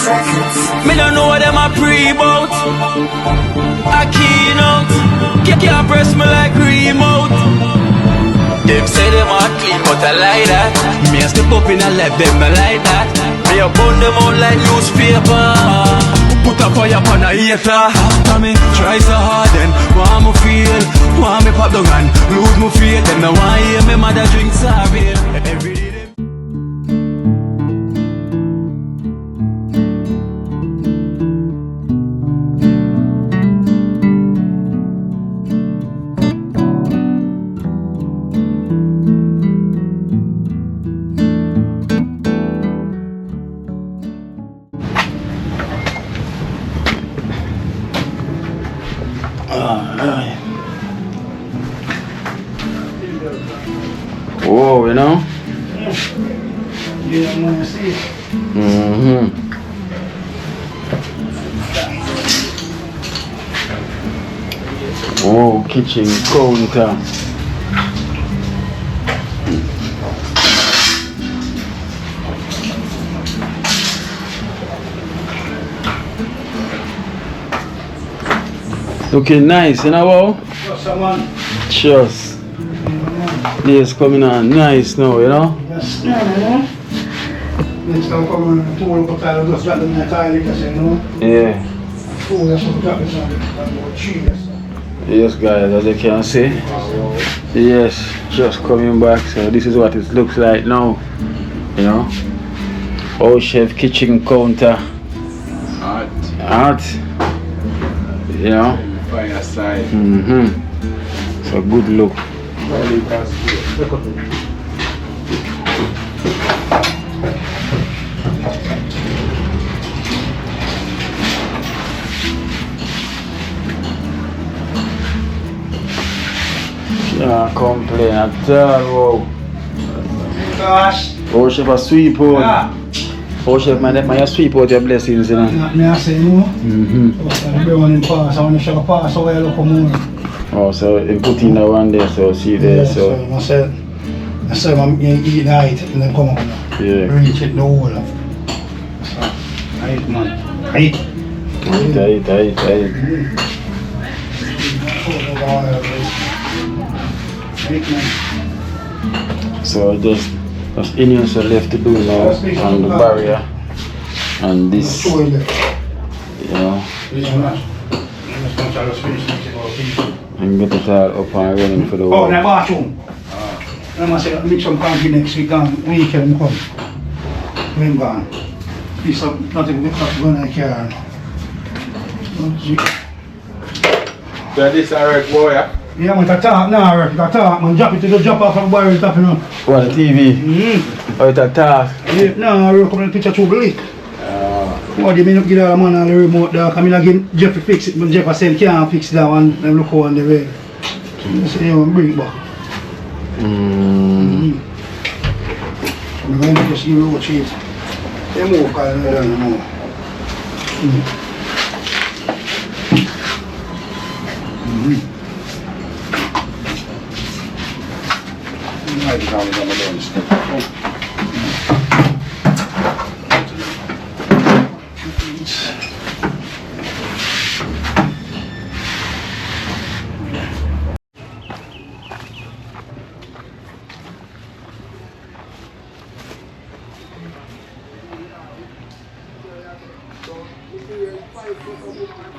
Me don't know what them a pre-bout. A keynote. Can't press me like remote. Them say them a clean, but I like that. Me a step up in a left, them I like that. Me a burn them out like newspaper. Put a fire upon a hater. After me try so hard, then want me feel, want me pop down and lose my faith. Them no want hear me mother drink sorry. Every day. Whoa, you know? Yeah, I'm gonna see it. Whoa, kitchen counter. Looking nice, you know what? Someone. Cheers. This coming on nice now, you know? Yes, yeah. Next time come on, tour up a just got them in the toilet, you know? Yeah. Tour, that's what we got this on. Yes, guys, as you can see. Yes, just coming back. So this is what it looks like now. You know? Old chef kitchen counter. Art. You know? Fire side. So good look. Can't complain at all. Gosh. Oh, chef a sweep out. Yeah. Oh, chef, man, sweep out your blessings, you know. Me I say no. Everyone in pass, I want to show a pass away look for more. Oh, so you put in the one there, so see there, Yeah, so. I said I'm eat night and then come on. Yeah. Reach it the whole of. So, I eat man. I eat. So just onions are left to do now on the barrier and this, you know, and get it all up and running for the Oh, wall. in the bathroom. I must say, make some coffee next week and weekend come. When gone. Piece of nothing when I can. So this is alright, boy, yeah? Yeah, man, talk now, Rick. Talk, man. Drop it to the drop off and boy, top, you know. What, the TV? Oh, it's a task. Yeah, no, Rick, come and picture too bleak. What do you mean up give the man on the remote there? Come in again, Jeff fix it, but Jeff said can't fix that one and look on the way. So you bring it back. I'm going to just give you a cheat. They move, because they don't know.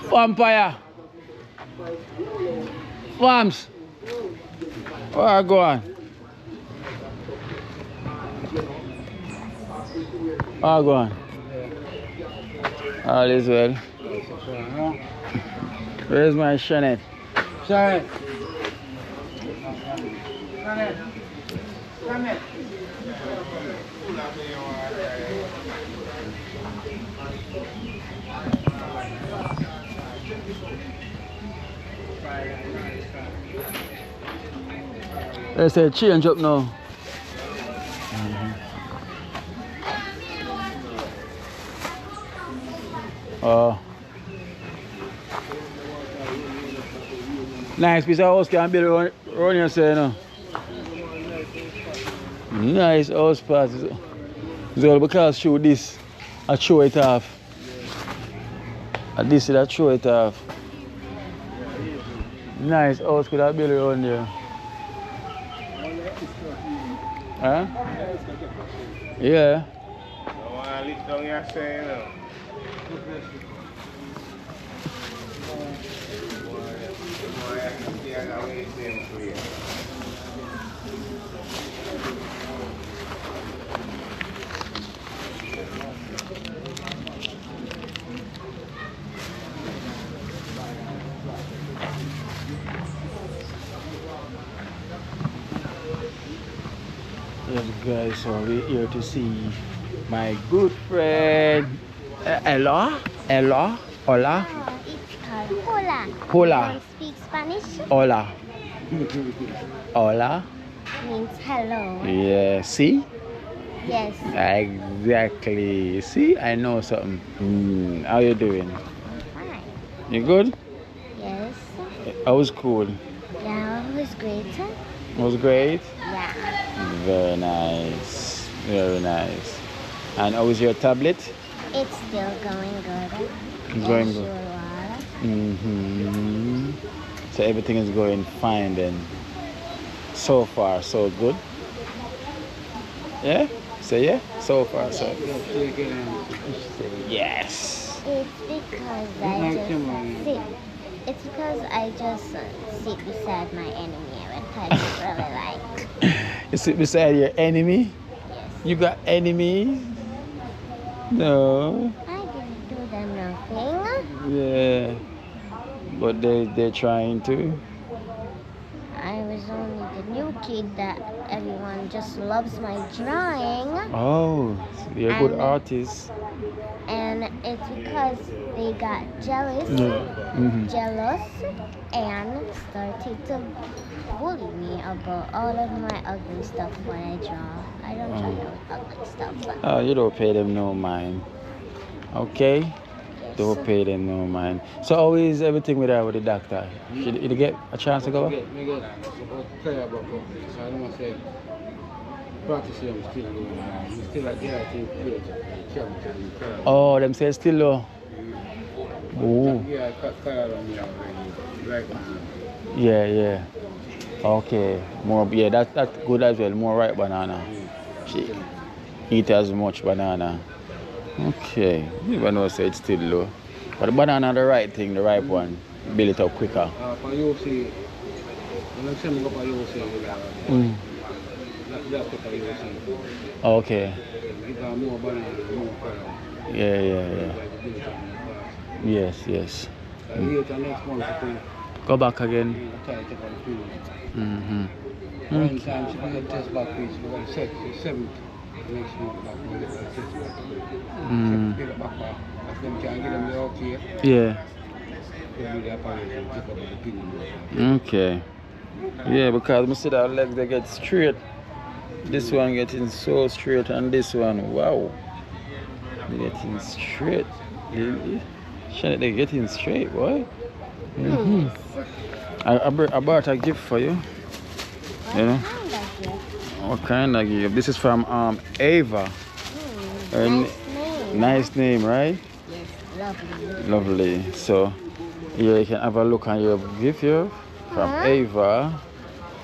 Vampire. Farms. Where I go on? Where I go on? All is well. Where's my Shanette? Shanette. Shanette. They say change up now. Nice piece of house can build around yourself, you know. Nice house part. It's all because show this, I show it off. At least that show it off. Nice house with that building around there. Huh? Yeah. Yes, guys, so we're here to see my good friend Ella. Hola. It's called hola. Hola. You speak Spanish? Hola. Hola. Means hello. Yeah, see? Yes. Exactly. See, I know something. How you doing? Fine. You good? Yes. I was cool. Yeah, it was great. It was great. Yeah. Very nice. Very nice. And how is your tablet? It's still going good. Going As good. usual. So everything is going fine then. So far, so good. Yeah? Say yeah? So far, so good. Yes. It's because I just sit beside my enemy, which I don't really like. You sit beside your enemy? Yes. You got enemies? No. I didn't do them nothing. Yeah. But they're trying to. I was only the new kid that everyone just loves my drawing. Oh, you're a good And- artist. And it's because they got jealous and started to bully me about all of my ugly stuff when I draw. I don't draw no ugly stuff. Oh, you don't pay them no mind. Okay? Yes. Don't pay them no mind. So how is everything with her with the doctor? Did you get a chance to go? Oh, them say still low. Oh. Yeah. Okay. More, yeah, that's good as well. More ripe banana. She eat as much banana. Okay. You even know say it's still low. But the banana the right thing, the ripe one. Build it up quicker. Okay. Yeah. Yes. Go back again. One time she got a test back which we got set the 7th next month back we get a test back. Get it back back. If them can get them the okay, Yeah. they'll do the operation, check up the opinion. Okay. Yeah, because I see that legs they get straight. This one getting so straight and this one, wow. They getting straight. They getting straight, boy. I bought a gift for you. You know? What kind of gift? This is from Ava. Nice name, right? Yes, lovely. Lovely. So here you can have a look on your gift here from Ava.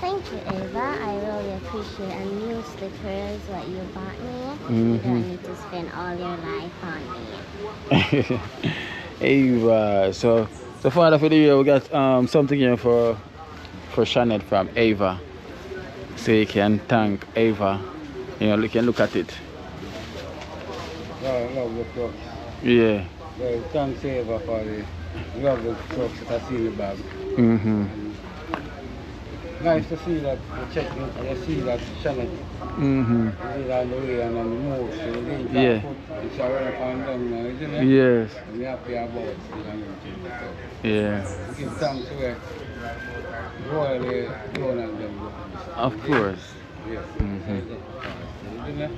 Thank you, Ava. I really appreciate and new slippers what you bought me. You don't need to spend all your life on me. Ava. So for the video we got something here for Shanette from Ava. So you can thank Ava. You know, you can look at it. I love the truck. Yeah. Well, thanks Eva for the lovely truck that I see in the bag. Nice to see that the checking, I see that Shannon is on the way and on the move. So you didn't it's already found them now, isn't it? Yes. And we happy about it. Yeah. Give thanks to it. Royally doing on them. Of course. Yes. Isn't it?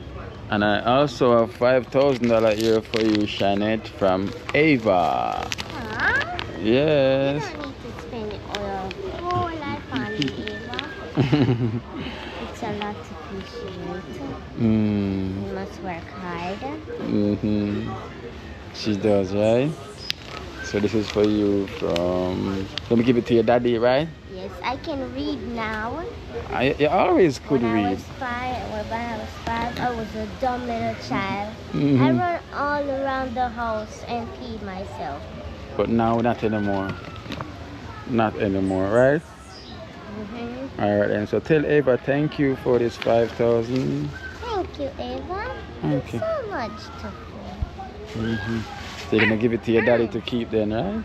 And I also have $5,000 here for you, Shanette, from Ava. Yes. You don't need to spend your whole life on me, Eva. It's a lot to appreciate. You must work hard. She does, right? So this is for you from. Let me give it to your daddy, right? Yes, I can read now. You always could When read. I was 5, I was a dumb little child. I Mhm. run all around the house and pee myself. But now not anymore. Not anymore, right? All right, and so tell Ava thank you for this 5,000. Thank you, Ava. Okay. So much to feel. So you're gonna give it to your daddy to keep then, right?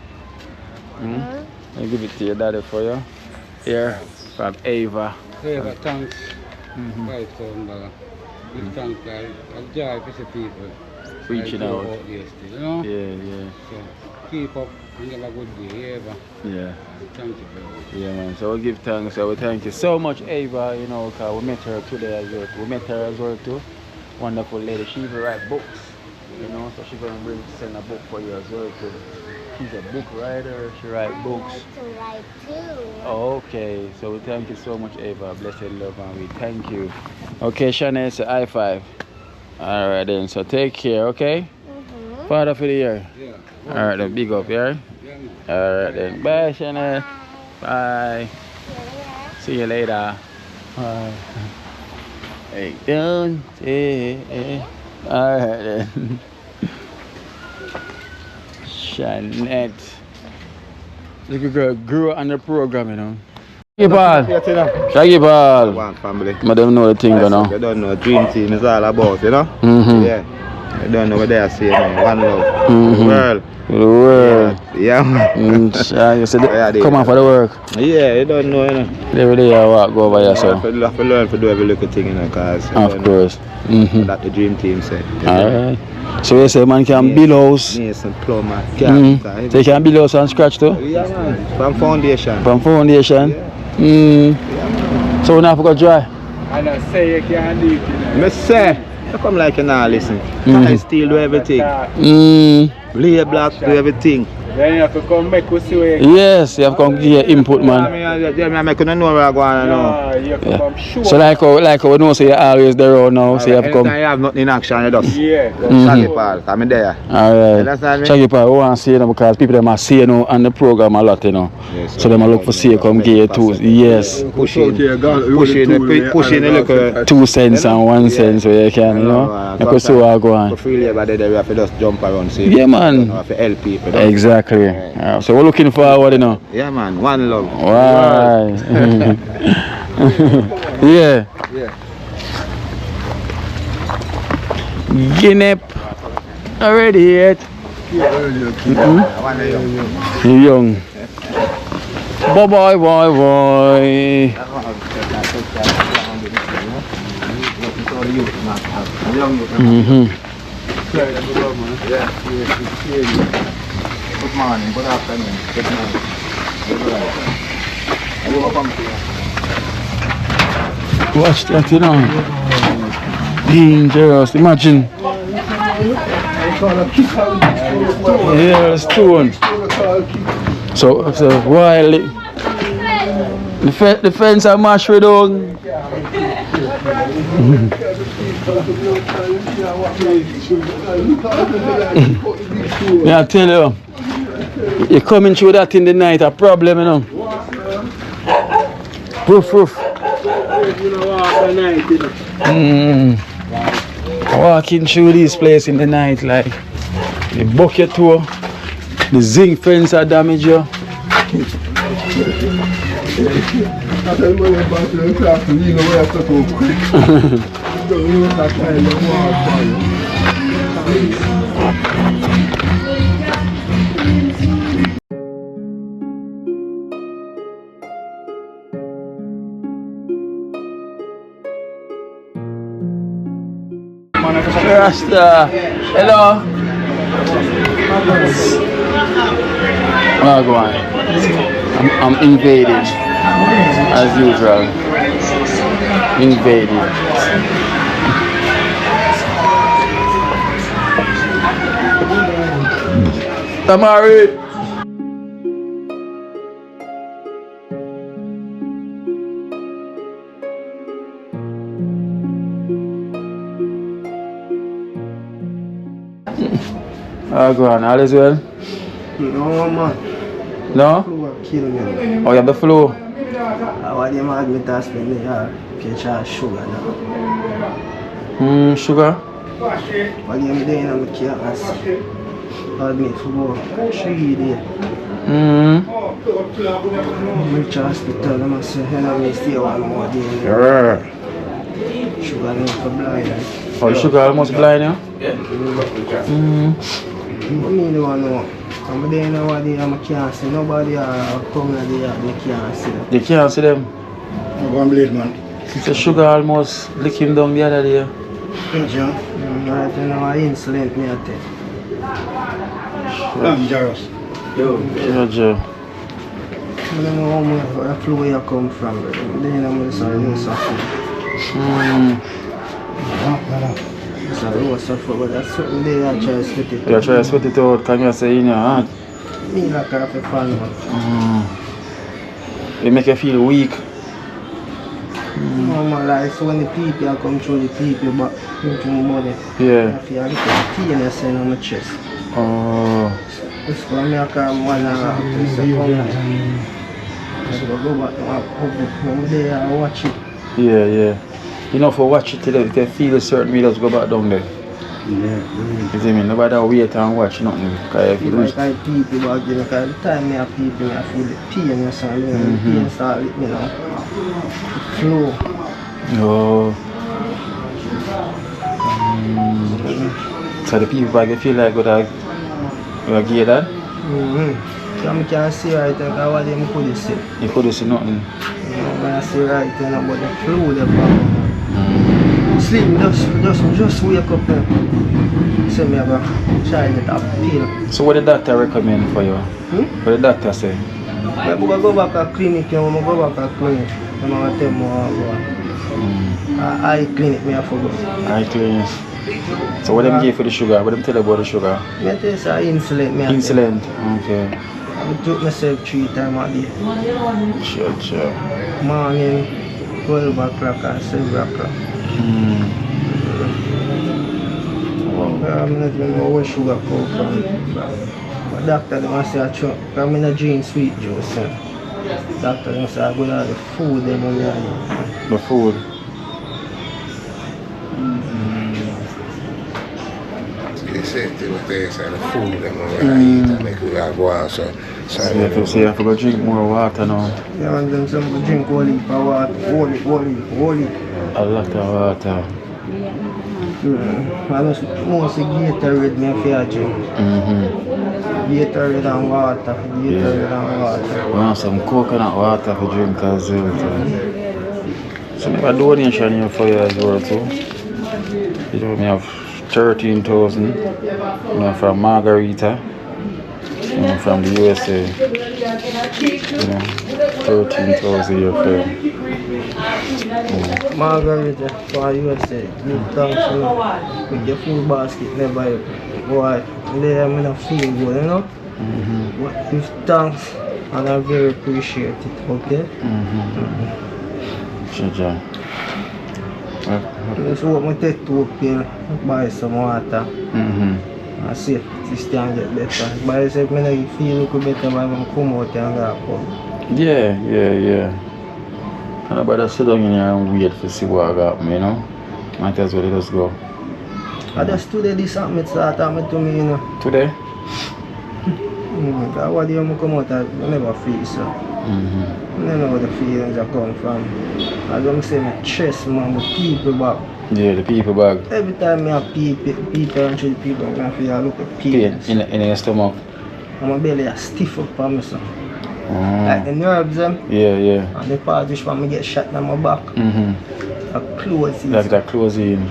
I'll give it to your daddy for you. Here from Ava. Eva, thanks. $5,000. Big thanks, I joy to see people. Reaching like you out. there still, you know? Yeah. So keep up and have a good day, Eva. Yeah. Thank you very much. Yeah, man. So we'll give thanks. So we thank you so much, Ava. You know, cause we met her today as well. We met her as well too. Wonderful lady. She even write books. You know, so she's gonna send a book for you as well too. She's a book writer. She writes books. I like to write too. Okay. So we thank you so much, Ava. Blessed love, and we thank you. Okay, Shanae, say high five. All right then. So take care. Okay. Father for the year. Yeah. All right then. Big up, yeah. All right then. Bye, Shanae. Bye. See you later. Bye. Hey, don't say. All right then. Shanette. Little girl grew up on the program, you know. Shaggy Paul. Shaggy Paul. One family. Madam know the thing, you know. You don't know Dream Team is all about, you know? Yeah. You don't know what they are saying, man. One love. The world. The world. Yeah, man. You said, come on for the work. Yeah, you don't know, you know. Every day I walk, go over You yourself. have to learn to do every little thing, you know, because Of course. that's the Dream Team said. Alright. So you say man can build house. Yes, and plumber. Carpenter. So you can build house from scratch too? Yeah, man. From foundation. From foundation? Yeah. So we not have to go dry? And I say you can't do it, you know. Me say, you come like you now listen. I still do everything. Lay block, do everything. Then you have to come make us see where you Yes, you have to come give your input, man. I make you know where I'm going now. you have to come show. So like how we know, so you're always there right now, so you have to come. Anytime you have nothing in action, you just Yeah. Shaggy Paul, I'm there. Alright. Shaggy Paul, we want to see you because people them are seeing you on the program a lot, you know. Yes, so them are look for see you come give you two. Yes. Pushing a little 2 cents and 1 cent, so you can, you know. You can see what I go on. For free labor, we have to just jump around, see. Yeah, man. We have to help people. Exactly. So we're looking forward, you know. Yeah, man. One love. Why? Yeah. Guinea already yet? Young. Boy. Good morning, good afternoon, good night. Watch that, you know. Dangerous. Imagine. Yeah, stone. So while the fence are mashed with on. Yeah, I tell you. You're coming through that in the night, a problem, you know. Roof. Walking through this place in the night, like the bucket tour, the zinc fence are damaged you. Rasta, hello. Oh, go on. I'm invaded, as usual. Invaded. Damari. Oh, go on, all is well? No, man. No? Flu kill me. Oh, you have the flu? I want them admit to spend the yard. Catch our sugar now. Sugar? What them doing on the chaos? Admit for about 3 days. Reach hospital, I say, you know, me stay 1 more day. Sugar need for blind. Oh, the sugar almost blind, yeah? But me don't know. I'm there now, I can't see nobody come in the yard, they can't see them. They can't see them. I'm going blade, man. The sugar almost lick him down the other day. Thank you. Right now, I insolent me, I tell. Thank you, Jaros. Roger. I don't know how much flu where you come from, but then I'm going to say, you suffer. So you suffer, but that's certain day I try to sweat it. You try to sweat it out, can you say in your heart? Me like a fan, man. It make you feel weak. No, man, like, so when the people come through the people, but into my body, Yeah. I feel a little pain on my chest. Oh. This one, I come 1.5 days. So I go back to my day, I watch it. Yeah. You know, for watch it till if they feel a certain way, just go back down there. You see me? Nobody wait and watch nothing. Because if you lose. Like I people back there, because the time I people, I feel the pain, you see, the pain start with me now. Flow. Oh. So the people back, they feel like you get that? So I can't see right now, because what them could see. You couldn't see nothing. I see right now, but the flow, the problem. Sleep, just wake up now. See me have a child that have pain. So what the doctor recommend for you? What the doctor say? I go back to clinic, I go back to clinic. I'm going to tell me how eye clinic me have to go. Eye clinic. So what them give for the sugar? What them tell you about the sugar? I tell you say insulin me. Insulin. Okay. I took myself 3 times a day. Sure. Morning, 12 o'clock and 7 o'clock. I'm not even know where sugar come from. But doctor them say I drink, I'm not drink sweet juice. Doctor them say I go to the food them on me. The food. They say the food them on eat and make you go out. So you have to go drink more water now. Yeah, and then some drink whole heap of water, whole heap. A lot of water. I just mostly Gatorade me for drink. Gatorade and water. We want some coconut water for drink as well. So I have a donation here for you as well too. You know, we have 13,000 from Margarita. From the USA. 13,000 here for you. Margarita for USA. Give thanks to with your food basket never boy. There I'm not feel good, you know? But give thanks and I very appreciate it, okay? Sure. Just hope I take 2 pills, buy some water. I see this can get better. But I said when I feel a little better when I come out and go up. Yeah. And about sit down in here and wait to see what I got, you know? Might as well let us go. I just today this happened to me, you know. Today? Because what do you come out I never feel so. I don't know where the feelings are come from. As I'm saying, my chest, man, the people back. Yeah, the people bag. Every time I have people and treat people, I feel a little pain. In your stomach. And my belly is stiff up on me, so. Like the nerves, Yeah. and the part which when I get shot in my back. I close it. Like that closing.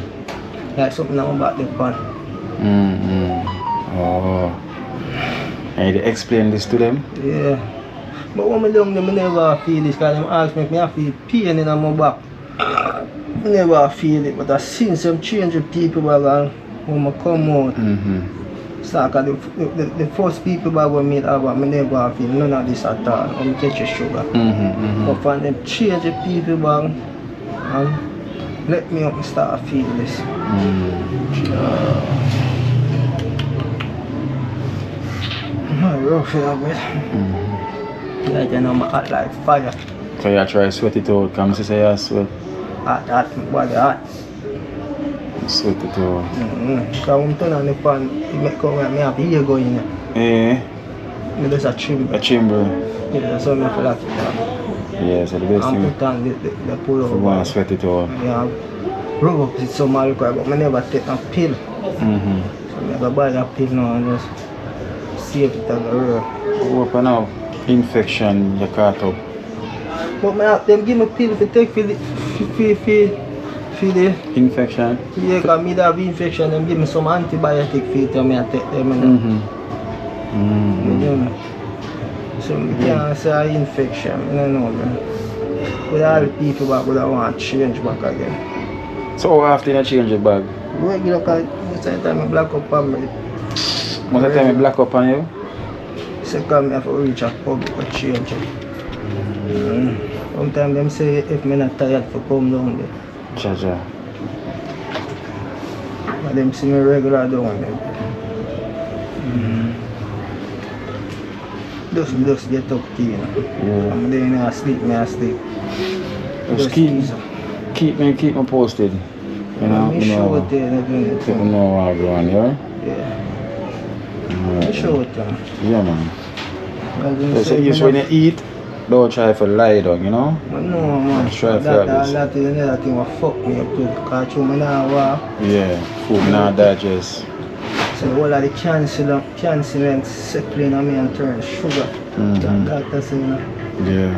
Like something on my back, the pan. Oh. And you explain this to them? Yeah. But when I down there, I never feel this because they ask me if I feel pain in my back. I never feel it, but I seen some change of people bag when I come out. So the first people bag when I have, I never feel none of this at all. When I catch a sugar. But when them change the people bag and let me up start to feel this. rough here, but like you know, I'm hot like fire. So you try sweat it out, come say you sweat. Hot, body hot. Sweat it out. Because when I turn on the fan, it make come like me have ear going in. Eh? Me just a trim. A chamber. Yeah, so me feel like it. Yeah, so the best And thing put on the pull you over. want to sweat it out. Yeah, rub up with some alcohol, but I never take a pill. Mm-hmm. So I go buy a pill now and just save it on the road. Open now, infection you caught up. But them give me pill to take for the Infection? yeah, because me have infection, them give me some antibiotic for it and I take them. Mm-hmm. So I can't say an infection, I don't know. Man. But all the people back would want to change back again. So how often you change your bag? Regular, because most of the time I black up on me. Most of the time you black up on you? Second, I have to reach a pub to change it. Sometimes them say if I'm not tired to come down there. Jaja. But them see me regular down there. Just get up to you know. Yeah. I'm then I sleep, I sleep. Just keep me posted. You know, Me show it there, people know what's going on, yeah? Yeah. Me show it there. Yeah, man. Because So when you eat, don't try to lie down, you know? no, man. Try to That is another thing that fuck me up too. Because I now walk. Yeah, food not digest. So all of the cancer settling on me and turn sugar. That's it, you know. Yeah.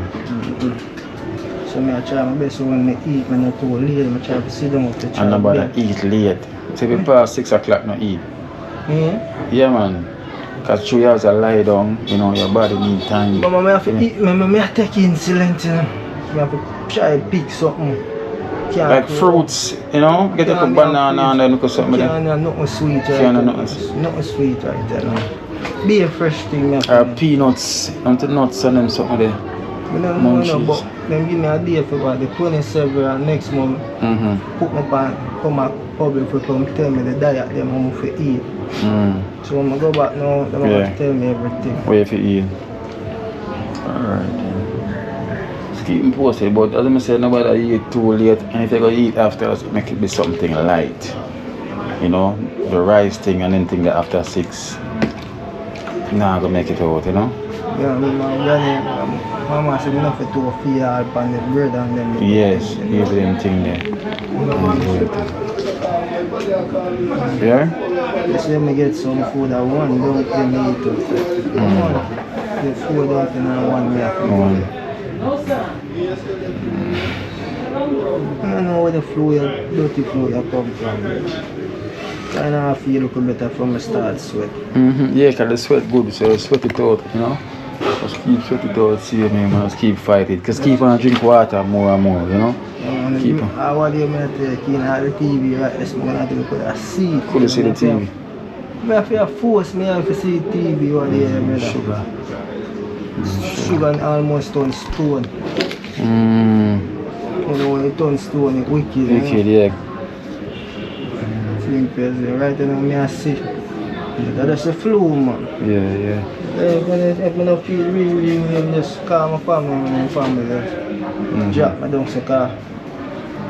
So I try my best when I eat, when I too late, I try to sit down with the child. And nobody eat late. So if you past 6 o'clock not eat. Yeah, man. Because 2 hours I lie down, you know, your body need time. But I have to eat, I take insulin, you know. I have to try to pick something. Like fruits, you know, get a banana and then look at something. Nothing sweet nothing sweet right there. Be a fresh thing. Peanuts, and nuts and them something there. I don't know, but them give me a day for about the 27th and next month. Put me on, come back public for come tell me the diet them how much to eat. So when I go back now, they're going to tell me everything. What you have to eat? Alright. Keep me posted, but as I said, nobody eat too late, and if you go eat after, make it be something light. You know, the rice thing and anything that after 6. Nah, go make it out, you know? Yeah, my mama said enough to feed all on the bread and then. Yes, give them thing there. Yeah? Just let me get some food at one, don't let me eat it. The food out in one me. I don't know where the dirty flu come from. I feel a little better from the start sweat. Yeah, because the sweat good, so sweat it out, you know. Just keep sweat it out, see me, man. Just keep fighting. Just keep on drink water more and more, you know. Keep on. I want you to take in the TV right this morning, I could see. Could see the TV? I feel force me to see TV over there. Sugar. Sugar and almost turn stone. You know, when it turns stone, it's wicked. Wicked, yeah. Right now, I see. That's the flu, man. Yeah. If I don't feel really, just call my family, drop me down the car.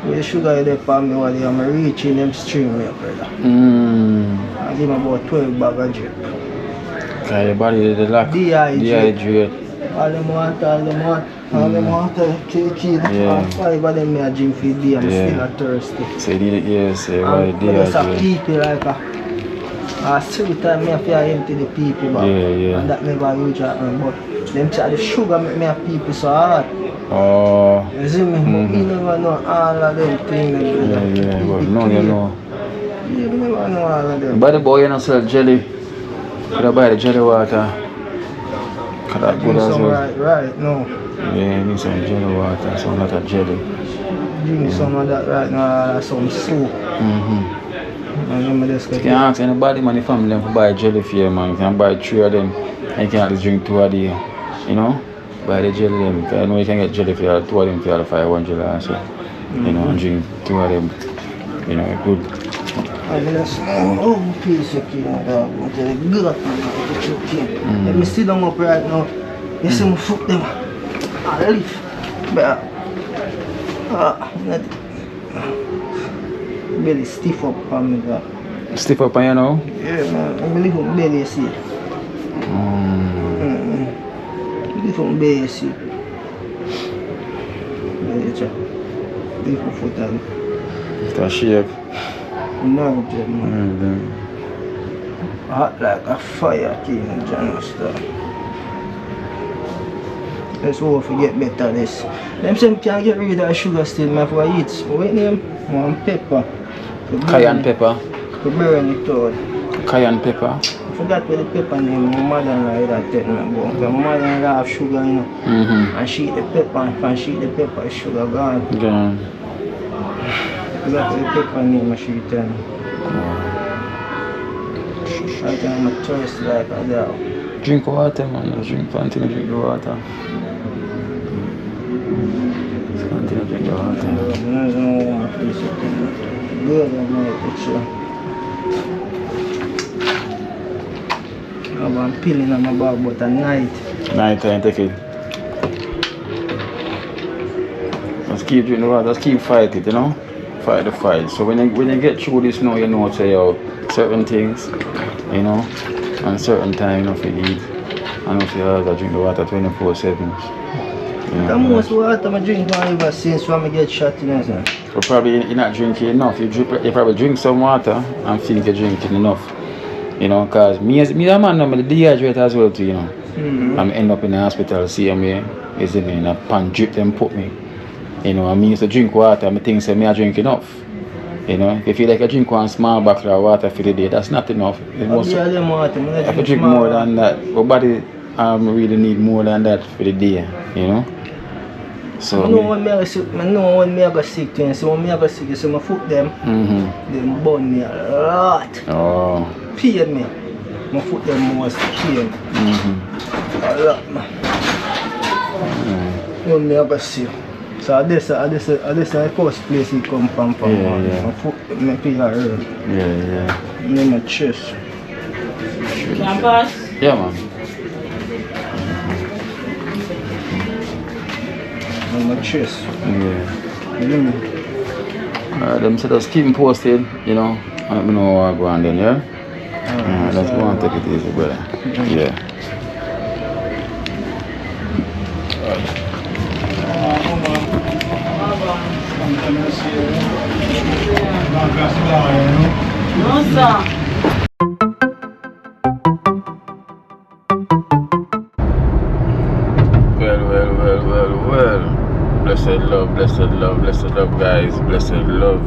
With the sugar in the family, I'm reaching them stream, brother. I give me about 12 bags of drip. Okay, your body is lack. Dehydrate. All them water, key. 5 of them I drink for day, I'm still thirsty. Say why There's a dehydrate. people like every time I feel empty the people back. Yeah. And that never huge happen, but them try the sugar make me a people so hard. Oh. You see me? But you never know all of them things. Yeah, but no, you know. You never know all of them. By the boy, you know, sell jelly. Could I buy the jelly water? Could that good as well? Right, no. Yeah, you need some jelly water, some lot of jelly. Drink some of that right now, some soup. And you can ask anybody in the family to buy jelly for you, man. You can buy 3 of them and you can at least drink 2 a day. You know? Buy the jelly them. I know you can get jelly for you, 2 of them for you, 500 or so. You know, and drink 2 of them. You know, good. I'm going to smell piece of cake, dog. It's good. Let me sit down up right now. You see my foot them. I lift. But belly stiff up on me. Stiff up on you now? Yeah, man. I believe on belly, you see. Believe on belly, you see. Believe on foot on. It's shake. No, man. Hot like a fire, King John stuff. Let's hope we get better this. Them say can't get rid of the sugar still, man, for eat. What name? One pepper. Cayenne pepper. To burn it out. Cayenne pepper. I forgot what the pepper name. My mother-in-law that tell me about. My mother-in-law have sugar, you know. And she eat the pepper, and she eat the pepper, the sugar gone. Gone. I forgot what the pepper name she tell me. I think I'm thirsty like that. Drink water, man. Continue to drink the water. Continue to drink the water. Good, I'm picture. I'm peeling on my back, but at night. Night time, take it. Just keep drinking the water. Just keep fighting it, you know. Fight the fight. So when you get through this now, you know, say certain things, you know, and certain time, you know, for eat. And if you have to drink the water 24/7. The most water I drink ever since when I get shot, you know, sir. But probably you're not drinking enough. You probably drink some water and think you're drinking enough. You know, because me a man, I'm dehydrated as well too, you know. I'm end up in the hospital, see me, is in a pan drip them put me. You know, I mean used to drink water, I think say me I drink enough. You know, if you like I drink one small bottle of water for the day, that's not enough. It must, I have to drink more than that. Our body really need more than that for the day, you know. So I know when I go sick to you, so when I go sick, you see my foot them burn me a lot. Oh. Pain me. My foot them was pain. A lot, man. When I go sick. So this is the first place he come from. Yeah. My foot me feel hurt. Yeah. In my chest. Campus? Yeah, man. In my chest. Yeah. You know me? Them said just keep me posted, you know. Let me know what I go on then, yeah? Let's go and take it easy, brother. Yeah. No, sir. Well. Blessed love, guys. Blessed love.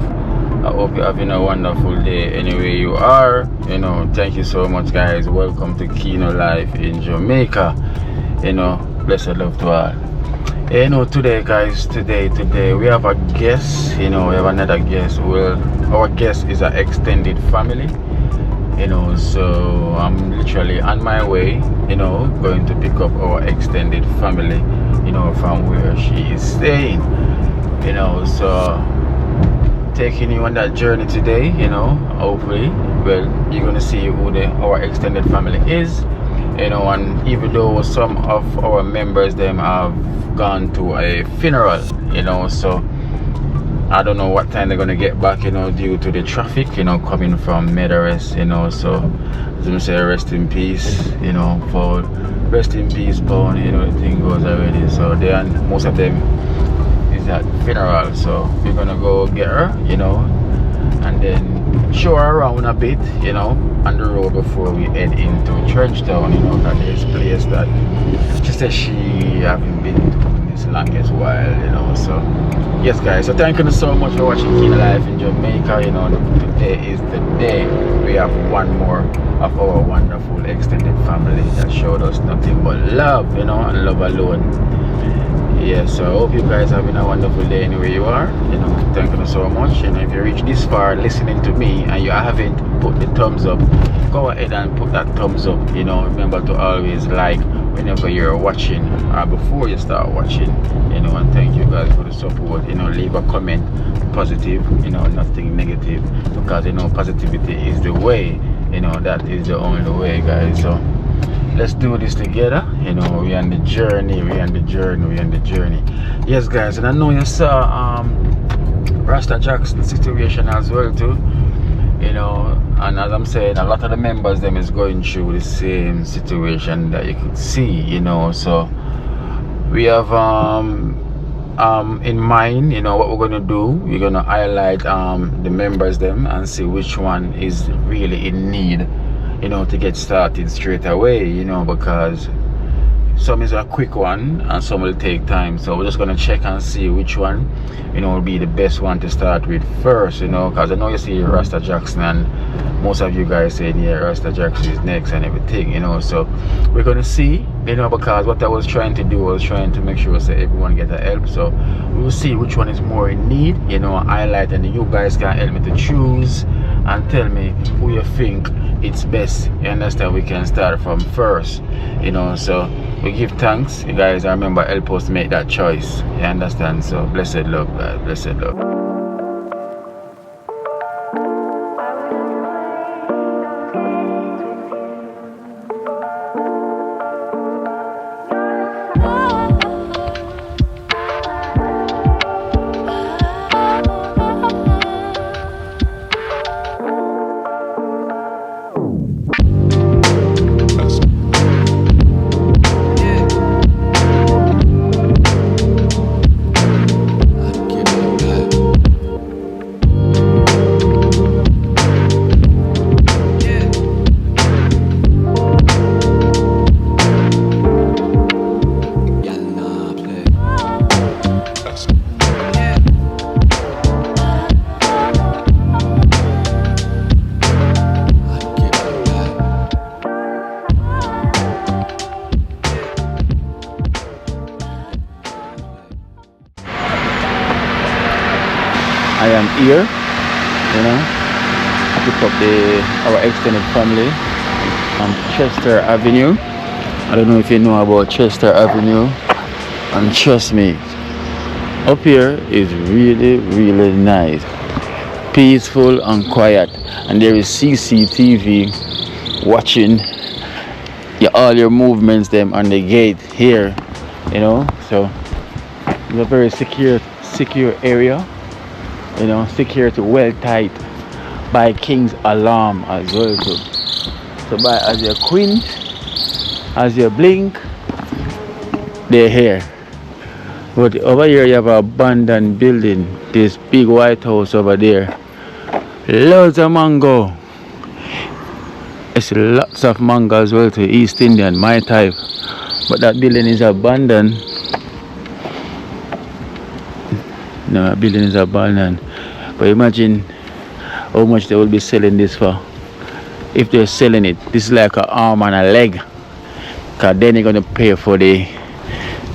I hope you're having a wonderful day anywhere you are. You know, thank you so much, guys. Welcome to Kino Life in Jamaica. You know, blessed love to all. You know, today, guys, today we have a guest. You know, we have another guest. Well, our guest is an extended family. You know, so I'm literally on my way, you know, going to pick up our extended family, you know, from where she is staying. You know, so taking you on that journey today, you know, hopefully, well, you're gonna see who our extended family is, you know, and even though some of our members them have gone to a funeral, you know, so I don't know what time they're gonna get back, you know, due to the traffic, you know, coming from Medares, you know, so as I say, rest in peace, you know, for rest in peace, Paul, you know, the thing goes already, so they and most of them is at funeral, so we're gonna go get her, you know, and then show her around a bit, you know, on the road before we head into Trenchtown, you know, that is a place that she said she haven't been to in this longest while, you know, so yes, guys, so thank you so much for watching Kino Life in Jamaica. You know, today is the day we have one more of our wonderful extended family that showed us nothing but love, you know, and love alone. Yeah, so I hope you guys are having a wonderful day anywhere you are. You know, thank you so much. And if you reach this far listening to me and you haven't put the thumbs up, go ahead and put that thumbs up. You know, remember to always like whenever you're watching or before you start watching, you know, and thank you guys for the support. You know, leave a comment positive, you know, nothing negative, because you know positivity is the way, you know, that is the only way, guys. So let's do this together. You know, we're on the journey, Yes, guys, and I know you saw Rasta Jackson situation as well too. You know, and as I'm saying, a lot of the members them is going through the same situation that you could see, you know. So we have in mind, you know, what we're gonna do. We're gonna highlight the members them and see which one is really in need, you know, to get started straight away, you know, because some is a quick one and some will take time. So we're just gonna check and see which one, you know, will be the best one to start with first, you know, because I know you see Rasta Jackson and most of you guys saying, yeah, Rasta Jackson is next and everything, you know. So we're gonna see, you know, because what I was trying to do was trying to make sure that everyone get a help. So we'll see which one is more in need, you know, highlight, and you guys can help me to choose and tell me who you think it's best. You understand? We can start from first, you know. So we give thanks, you guys. I remember help us make that choice. You understand? So blessed love, guys. Blessed love. I am here, you know, to pick up our extended family on Chester Avenue. I don't know if you know about Chester Avenue, and trust me, up here is really nice, peaceful and quiet, and there is CCTV watching all your movements them on the gate here, you know. So it's a very secure area, you know, security well tight by King's alarm as well too. So by as you quint, as you blink, they're here. But over here you have an abandoned building, this big white house over there. Loads of mango. It's lots of mango as well too, East Indian, my type. But that building is abandoned. No, that building is abandoned. But imagine how much they will be selling this for. If they're selling it, this is like an arm and a leg. Because then you're going to pay for the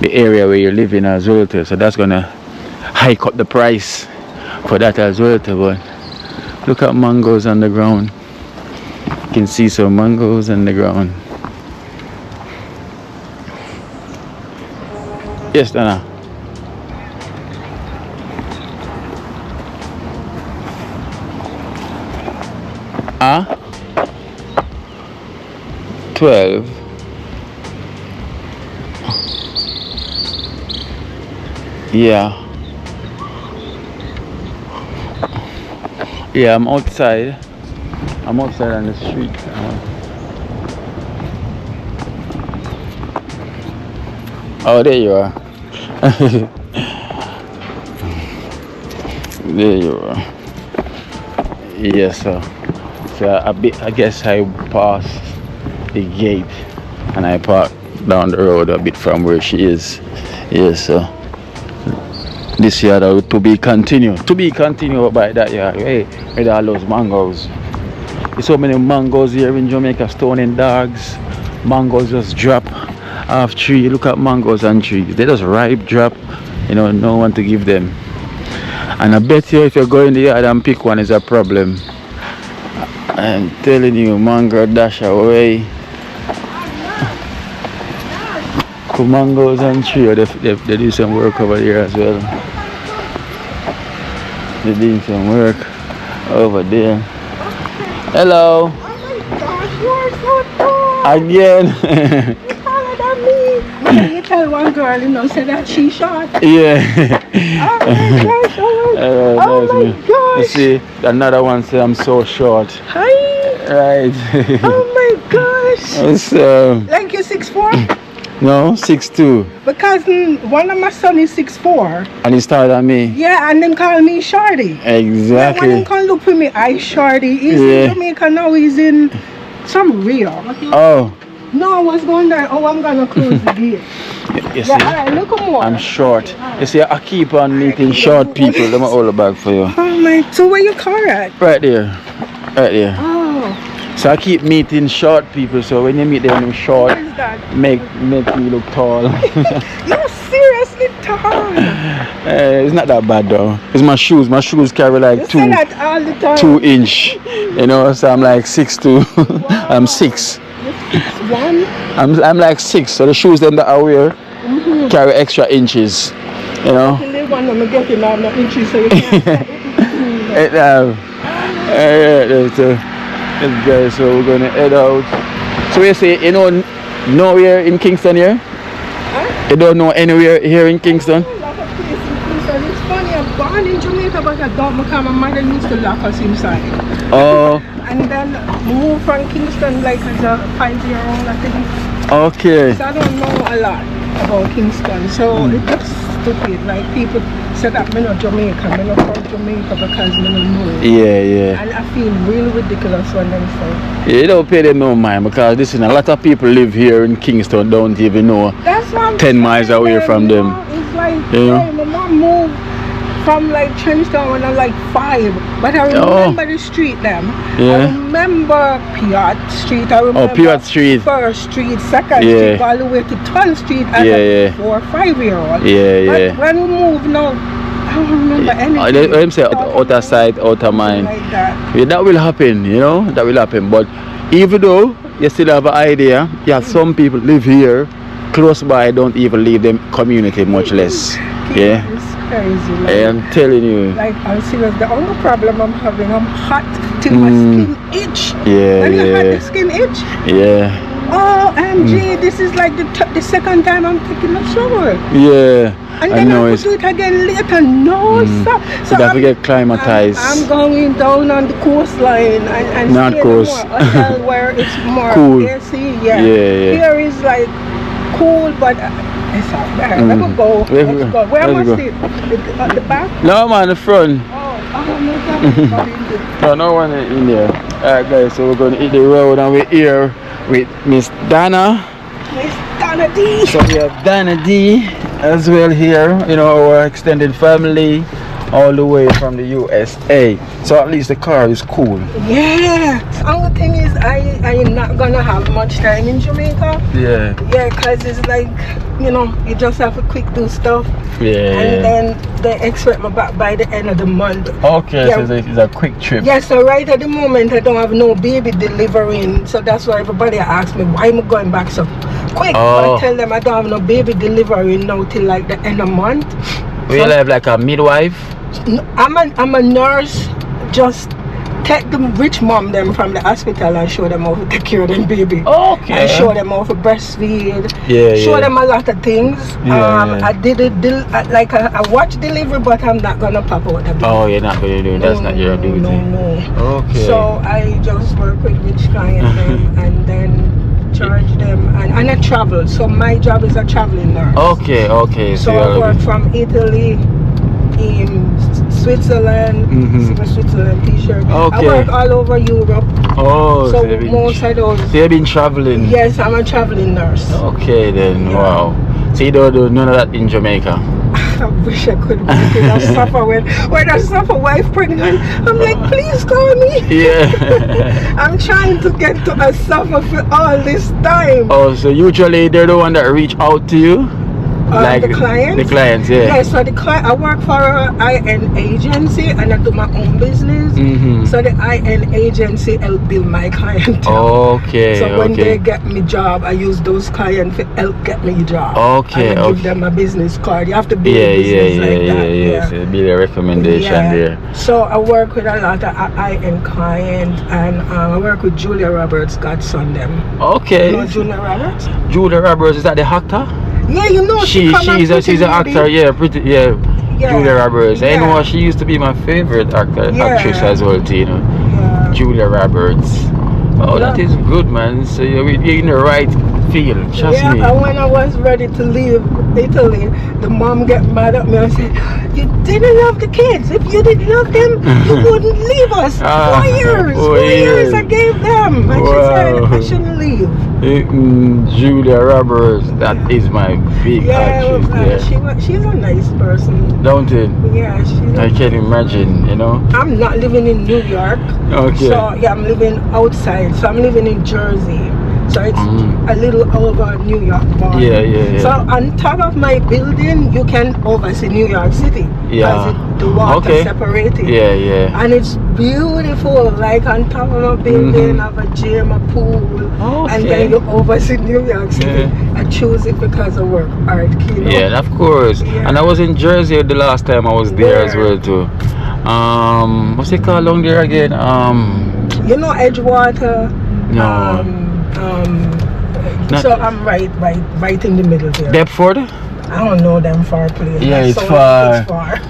area where you're living as well too. So that's going to hike up the price for that as well too. But look at mangoes on the ground. You can see some mangoes on the ground. Yes, Dana. Ah? 12. Yeah. Yeah, I'm outside. I'm outside on the street. Oh, there you are. There you are. Yes, sir. So I guess I passed the gate and I parked down the road a bit from where she is. Yes, sir. This yard to be continued. To be continued by that yard. Hey, with all those mangoes. There's so many mangoes here in Jamaica, stoning dogs. Mangoes just drop off tree. Look at mangoes on trees. They just ripe drop. You know, no one to give them. And I bet you if you go in the yard and pick one is a problem. I'm telling you, mango dash away. Mangoes and tree, they do some work over here as well. They're doing some work over there. Hello. Oh my gosh, you are so tall. Again. Taller than me. You tell one girl, you know, say that she's short. Yeah. Oh my gosh, oh my You gosh. see, another one say I'm so short. Hi. Right. Oh my gosh. So, Like you're 6'4"? no, 6'2". Because one of my son is 6'4". And he started on me. Yeah, and them call me Shorty. When Exactly. them come look for me, I Shorty. He's in Jamaica now, he's in some Rio. Oh. No, I was going there. Oh, I'm gonna close the gate. You see, Yeah, alright, look more. I'm short. You see, I keep on meeting short people. Let me hold it back for you. Oh my, so where your car at? Right there. Right there. Oh, So I keep meeting short people. So when you meet them short, what is that? make you look tall. You're seriously tall. It's not that bad though. It's my shoes. My shoes carry like You say that all the time. 2 inch. You know, so I'm like 6'2". I'm 6. One. I'm like 6. So the shoes them that I wear carry extra inches. You know. You live on them and get now, not inches, so you can't. So we're gonna head out. So you say you know nowhere in Kingston here? Huh? You don't know anywhere here in Kingston? A lot of places in Kingston. It's funny, I'm born in Jamaica, but I don't because my mother used to lock us inside. Oh. And then moved from Kingston like as a 5-year-old, I think. Okay. So I don't know a lot about Kingston. So it's just stupid. Like people say that I'm not Jamaican, I'm not from Jamaica because I don't know. Yeah. And I feel really ridiculous when they say. Yeah, you don't pay them no mind because listen, a lot of people live here in Kingston, don't even know. That's what I'm 10 miles saying, away from you them. know, it's like, You know? hey, my mom moved from like Chinatown when I was like 5, but I remember the street them. Yeah. I remember Piat Street. I remember Piat Street. 1st Street, 2nd Street, all the way to 12th Street as a 4 or 5-year-old. Yeah. But when we moved now, I don't remember anything. Them say outer sight, outer mind. Like that. Yeah, that will happen, you know, that will happen. But even though you still have an idea, yeah, some people live here close by, don't even leave them community, much less. Yeah. It's crazy. Like, I'm telling you. Like, I'm serious. The only problem I'm having, I'm hot till my skin itch. Yeah, When you had the skin itch? Yeah. Oh, MG, this is like the second time I'm taking a shower. Yeah. And I then know I it's. could do it again later. No, sir. So that we get climatized. I'm going down on the coastline and North stay in a Coast. more hotel where it's more Cool. AC. Yeah. Yeah. Here is like cool, but it's out there. Let me go. Let's go. Where Let's must go. it? At the back? No, man, the front. Oh, no, No one in there. Alright, guys, so we're going to hit the road and we're here with Miss Dana. Miss Dana D. So we have Dana D as well here, you know, our extended family all the way from the USA. So at least the car is cool. Yeah. The only thing is I am not gonna have much time in Jamaica. Yeah. Yeah, cause it's like, you know, you just have to quick do stuff. Yeah. And then they expect me back by the end of the month. Okay, Yeah. so it's a quick trip. Yeah, so right at the moment I don't have no baby delivering. So that's why everybody asks me why am I going back so quick. But I tell them I don't have no baby delivering now till like the end of the month. We'll have like a midwife. I'm a nurse. Just take the rich mom them from the hospital and show them how to take care of them baby. Okay. And show them how to breastfeed. Yeah, Show them a lot of things. Yeah. I did it I watched delivery, but I'm not gonna pop out the baby. Oh, you're not going to do that's not your duty. No. Okay. So I just work with rich clients and then charge them and I travel. So my job is a traveling nurse. Okay. So I work from Italy, in Switzerland, Switzerland t-shirt. Okay. I work all over Europe. Oh, So you've been, most of those. so you've been traveling. Yes, I'm a traveling nurse. Okay then, Yeah. wow. So you don't do none of that in Jamaica? I wish I could work it. I suffer when I suffer wife pregnant. I'm like, please call me. Yeah. I'm trying to get to a suffer for all this time. Oh, so usually they're the one that reach out to you? Like the clients? The clients, yeah. Yeah, so I work for an IN agency and I do my own business. So the IN agency help build my clientele. Okay. So when they get me job, I use those clients to help get me a job. Okay. And I give them a business card. You have to build a business like that. Yeah. So be the recommendation there. So I work with a lot of IN clients, and I work with Julia Roberts, godson them. Okay. You know Julia Roberts? Julia Roberts, is that the actor? Yeah, you know she's an actor, Julia Roberts. I know she used to be my favorite actress as well, Tina. Julia Roberts. Oh, that is good, man. So you're in the right field, trust me. And when I was ready to leave Italy, the mom got mad at me and said, "You didn't love the kids. If you didn't love them, you wouldn't leave us." 4 years. 4 years I gave them. And she said, I shouldn't leave. Julia Roberts, that is my big actress. She's a nice person. Don't it? Yeah, I can imagine, you know. I'm not living in New York. Okay. So yeah, I'm living outside. So I'm living in Jersey. So it's a little over New York border. Yeah. So on top of my building, you can oversee New York City. Yeah. The water separated. Yeah. And it's beautiful. Like on top of my building, have a gym, a pool, and then you oversee New York City. I choose it because of work art, you know? Yeah, of course. Yeah. And I was in Jersey the last time I was there as well too. What's it called along there again? You know Edgewater. No. So I'm right in the middle there. Deptford? I don't know them far place. Yeah, it's far.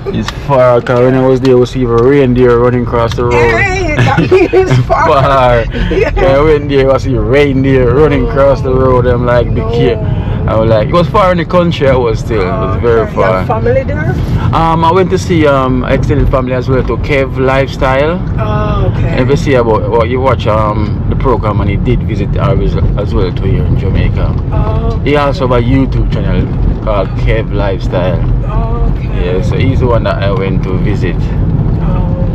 It's far. Cause when I was there, I was see a reindeer running across the road. Hey, that means far. Yeah, I went there, I see a reindeer running across the road. I'm like, be careful. I was like, it was far in the country. I was still. It was very far. You have family there? I went to see extended family as well to Kev Lifestyle. Oh, okay. And if you see about you watch the program, and he did visit ours as well to here in Jamaica. Oh. Okay. He also have a YouTube channel called Kev Lifestyle. Oh, okay. Yeah, so he's the one that I went to visit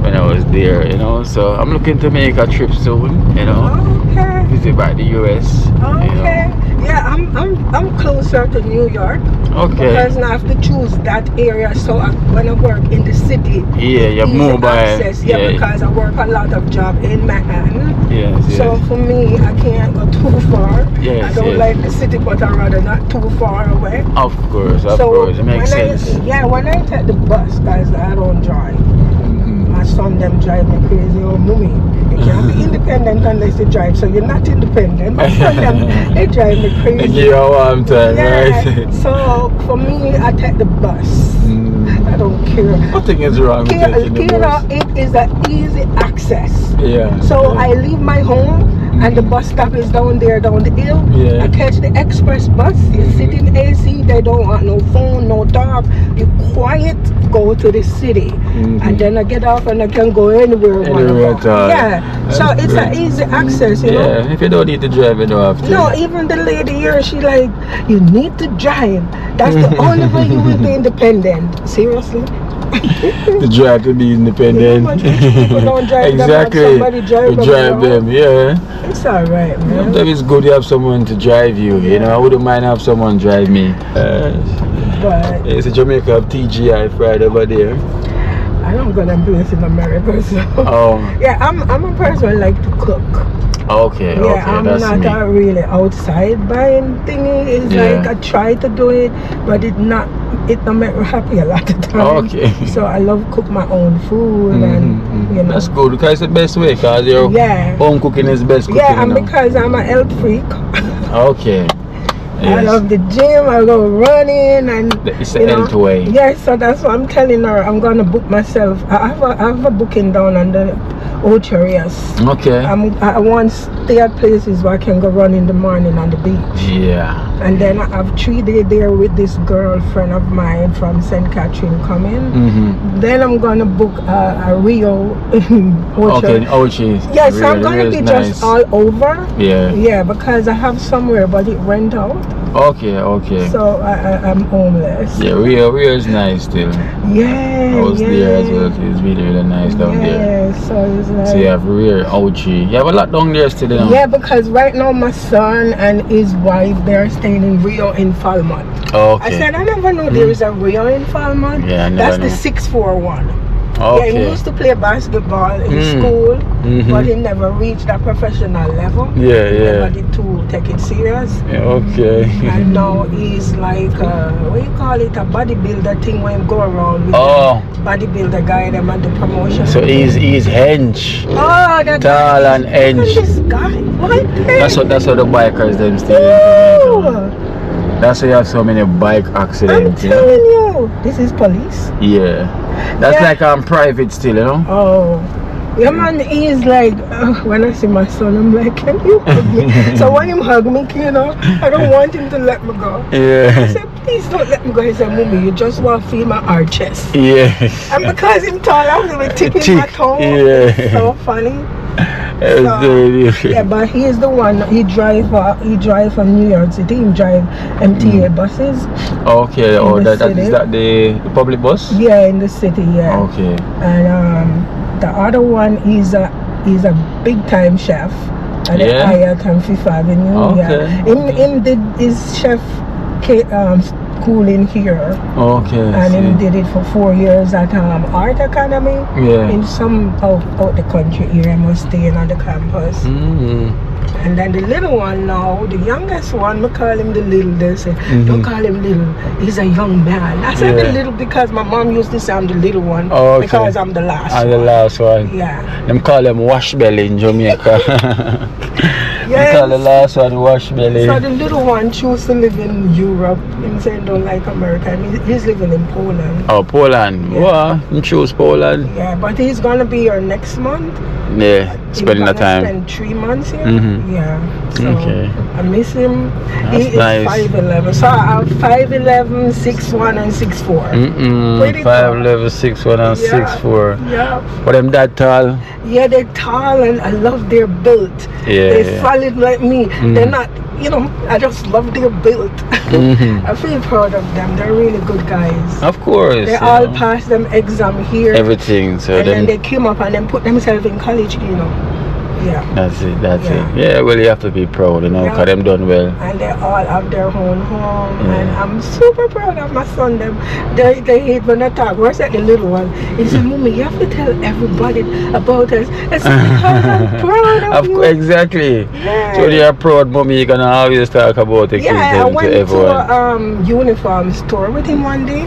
when I was there, you know. So I'm looking to make a trip soon, you know. Okay. Visit back the US. Okay. You know. Yeah, I'm closer to New York. Okay. Because now I have to choose that area. So when I work in the city, yeah, you have mobile access. Yeah, because I work a lot of job in Manhattan. Yes. So for me, I can't go too far. Yes. I don't like the city, but I'd rather not too far away. Of course, it makes sense. When I take the bus, guys, I don't drive. My son them drive me crazy. Oh, mommy, you can't be independent unless you drive. So you're not independent. My son them, they drive me crazy. They give you a warm time, right? So for me, I take the bus. I don't care. Nothing is wrong with taking the bus. It is an easy access. Yeah. So I leave my home and the bus stop is down there, down the hill. Yeah. I catch the express bus. You sit in AC. They don't want no phone, no talk. You quiet, go to the city. And then I get off and I can go anywhere. Yeah. So it's an easy access, you know. Yeah, if you don't need to drive, you don't have to. No, even the lady here, she like, you need to drive. That's the only way you will be independent. Seriously? To drive to be independent. People don't drive exactly. them, somebody drive them, yeah. It's alright, man. Sometimes it's good to have someone to drive you, you know. I wouldn't mind have someone drive me. But it's a Jamaica of TGI Friday over there. I don't go to place in America, so yeah, I'm a person who like to cook. Okay, I'm that's not really outside buying thingy. It's like I try to do it, but it don't make me happy a lot of times. Okay. So I love cook my own food and you know. That's good because it's the best way, because your home cooking is best cooking. Yeah, and because I'm a health freak. Okay. Yes. I love the gym, I go running and it's the health way. Yeah, so that's what I'm telling her. I'm gonna book myself. I have a booking down on the Ocho Rios. Okay. I want to stay at places where I can go run in the morning on the beach. Yeah. And then I have 3 days there with this girlfriend of mine from St. Catherine coming. Then I'm gonna book a Rio in Ocho. Okay, Ocho. Yeah, so I'm gonna be nice. just all over. Yeah. Yeah, because I have somewhere but it rent out. Okay. So I'm homeless. Yeah, Rio is nice still. Yeah. I was there as well. It's really nice down there. Yeah, so it's like. So you have Rio, Ochi. You have a lot down there still, you know? Yeah, because right now my son and his wife, they're staying in Rio in Falmouth. Okay. I said, I never knew there is a Rio in Falmouth. Yeah, I never That's the 641. Okay. Yeah, he used to play basketball in school, but he never reached that professional level. Yeah, He yeah. never did to take it serious. Yeah, okay. And now he's like, what you call it, a bodybuilder thing when you go around with Oh. the bodybuilder guy, them and the promotion. So he's hench. Oh, that Tall guy. and hench. Look at this guy. What? That's what the bikers them still. Ooh. That's why you have so many bike I'm accidents. You know? telling you, this is police. Yeah. That's Yeah. like private still, you know? Oh, yeah, man. He's like, when I see my son, I'm like, can you hug me? So when him hug me, you know, I don't want him to let me go. I Yeah. said, please don't let me go. He said, Mommy, you just want to feel my hard chest. Yeah. And because him tall, I was even tipping my Tick, toe. yeah. It's so funny. Yeah. But he is the one. He drive from New York City. He drive MTA buses. Okay. Oh, In the that is city. that the public bus? Yeah, in the city. Yeah. Okay. And the other one is a big time chef at the Yeah? Hyatt on Fifth Avenue. Okay. Yeah. Him did his chef school in here. Okay. And he did it for 4 years at Art Academy. Yeah. In some out the country area, I was staying on the campus. Mm-hmm. And then the little one now, the youngest one, we call him the little. They say, don't call him little, he's a young man. I said the little because my mom used to say I'm the little one because I'm the last I'm one. the last one. Yeah. Them call them wash belly in Jamaica. They call the last one wash belly. So the little one chose to live in Europe. He said don't like America. He's living in Poland. Oh, Poland. Yeah. Wow, you choose Poland. Yeah, but he's gonna be here next month. Yeah, spending the He's gonna time. spend 3 months here. Mhm. Yeah. So Okay. I miss him. That's He nice. is 5'11". So I'm 5'11", 6'1", and 6'4". Pretty 5'11", 6'1", and Yeah. 6'4". Yeah. But them that tall? Yeah, they're tall and I love their build. Yeah, They're yeah. solid like me. They're not, I just love their build. I feel proud of them. They're really good guys. Of course. They you all know. passed them exam here. Everything. So and then them. they came up and then put themselves in college, Yeah. That's it. That's Yeah. it. Yeah. Well, you have to be proud, Yeah. because them done well. And they all have their own home. Yeah. And I'm super proud of my son. They hate when I talk. Where's that the little one? He said, Mommy, you have to tell everybody about us. I said, because I'm proud of you. Exactly. Yeah. So you're proud, mommy. You're gonna always talk about the kids Yeah, I them went to to everyone. a uniform store with him one day.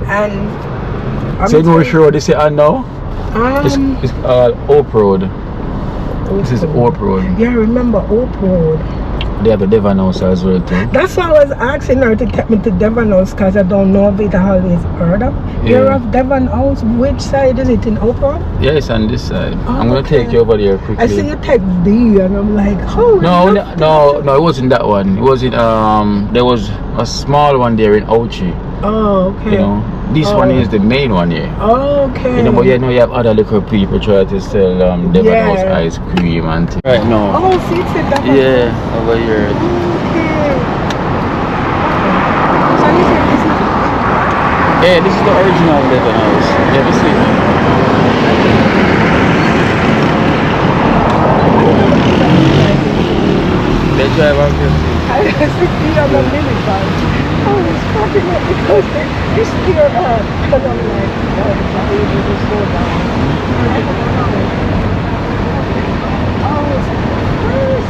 And So you know which road this is on now? It's Oak Road. This is Oak Road. Yeah, I remember Oak Road. They have a Devon House as well too. That's why I was asking her to take me to Devon House because I don't know if it I always heard of. Yeah. You're of Devon House. Which side is it in Oak Road? Yeah, it's on this side. Oh, I'm gonna okay. take you over there quickly. I see you take B and I'm like, oh No, it wasn't that one. It wasn't. There was a small one there in Ochi. Oh, okay. You know, this one is the main one here. Okay. You know, but you have other little people try to sell Devon House ice cream and things. Right now. Oh, see, it's in Devon. Yeah, over here. Okay. So this is Yeah, this is the original Devon House. Yeah, this is. They drive on 50. I was thinking on the minibus. I was cracking up because they steer up. And I'm like, oh, it's not easy to slow down. Oh, it's first.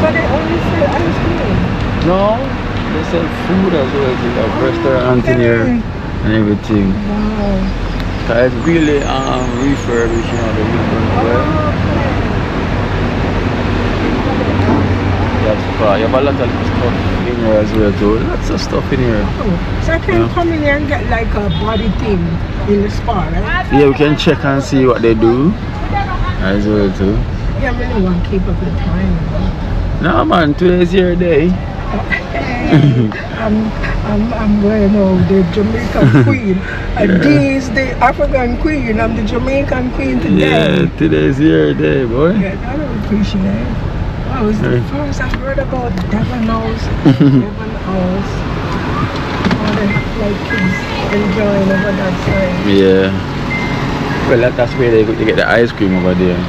So they only sell ice cream? No, they sell food as well. They have restaurant in here and everything. Wow. It's really refurbished, the restaurant as well. You have a lot of stuff in here as well too. Lots of stuff in here. Oh, so I can come in here and get like a body thing in the spa, right? Yeah, we can check and see what they do as well too. Yeah, I really want to keep up with time. No man, today's your day. I'm wearing the Jamaican queen. And this the African queen. I'm the Jamaican queen today. Yeah, today's your day, boy. Yeah, I don't appreciate it. That was the first I heard about Devon House. Devon House. All the kids enjoying over that side. Yeah. Well, that's where they get the ice cream over there.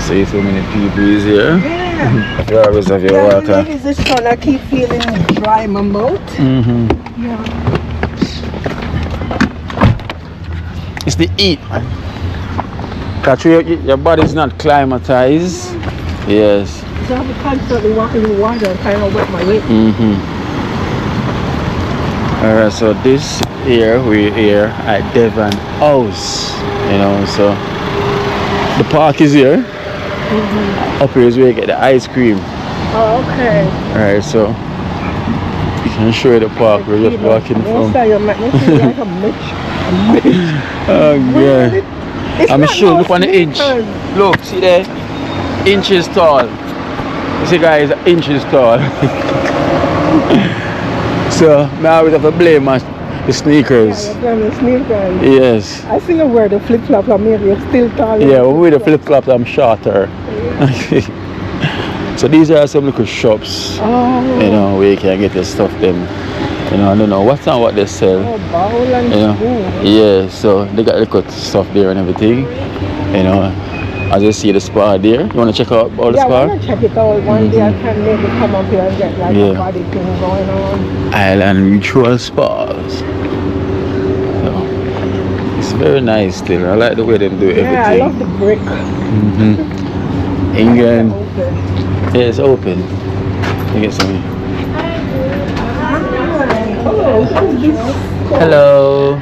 See so many people is here. Yeah. You always have your Yeah, water. maybe this sun I keep feeling dry in my mouth. Yeah. It's the heat, man. Cause your body's not climatized. Yes. So I have to constantly walking in water and kind of wet my lip. Alright, so this here we're here at Devon House. You know, so the park is here. Up here is where you get the ice cream. Oh, okay. Alright, so you can show you the park. We're just walking from. Like a Mitch. Oh god. It's I'm not sure, no look on the inch. sneakers. Look, see there? Inches tall. You see guys, inches tall. So I always have to blame the sneakers. Yeah, you're the sneakers. Yes. I still wear the flip flop, or maybe it's still taller. Yeah, when we wear the flip flops, I'm shorter. So these are some little shops. Oh. You know, where you can get your stuff them. You know, I don't know what's not what they sell. Oh, bowl and You know, spoon. yeah. So they got little stuff there and everything. You know, as you see the spa there. You want to check out all the Yeah, I spa? want to check it out. One day I can maybe come up here and get like Yeah. a body thing going on. Island Mutual Spas. So, it's very nice still. I like the way they do everything. Yeah, I love the brick. England. Open. Yeah, it's open. You get some. Hello.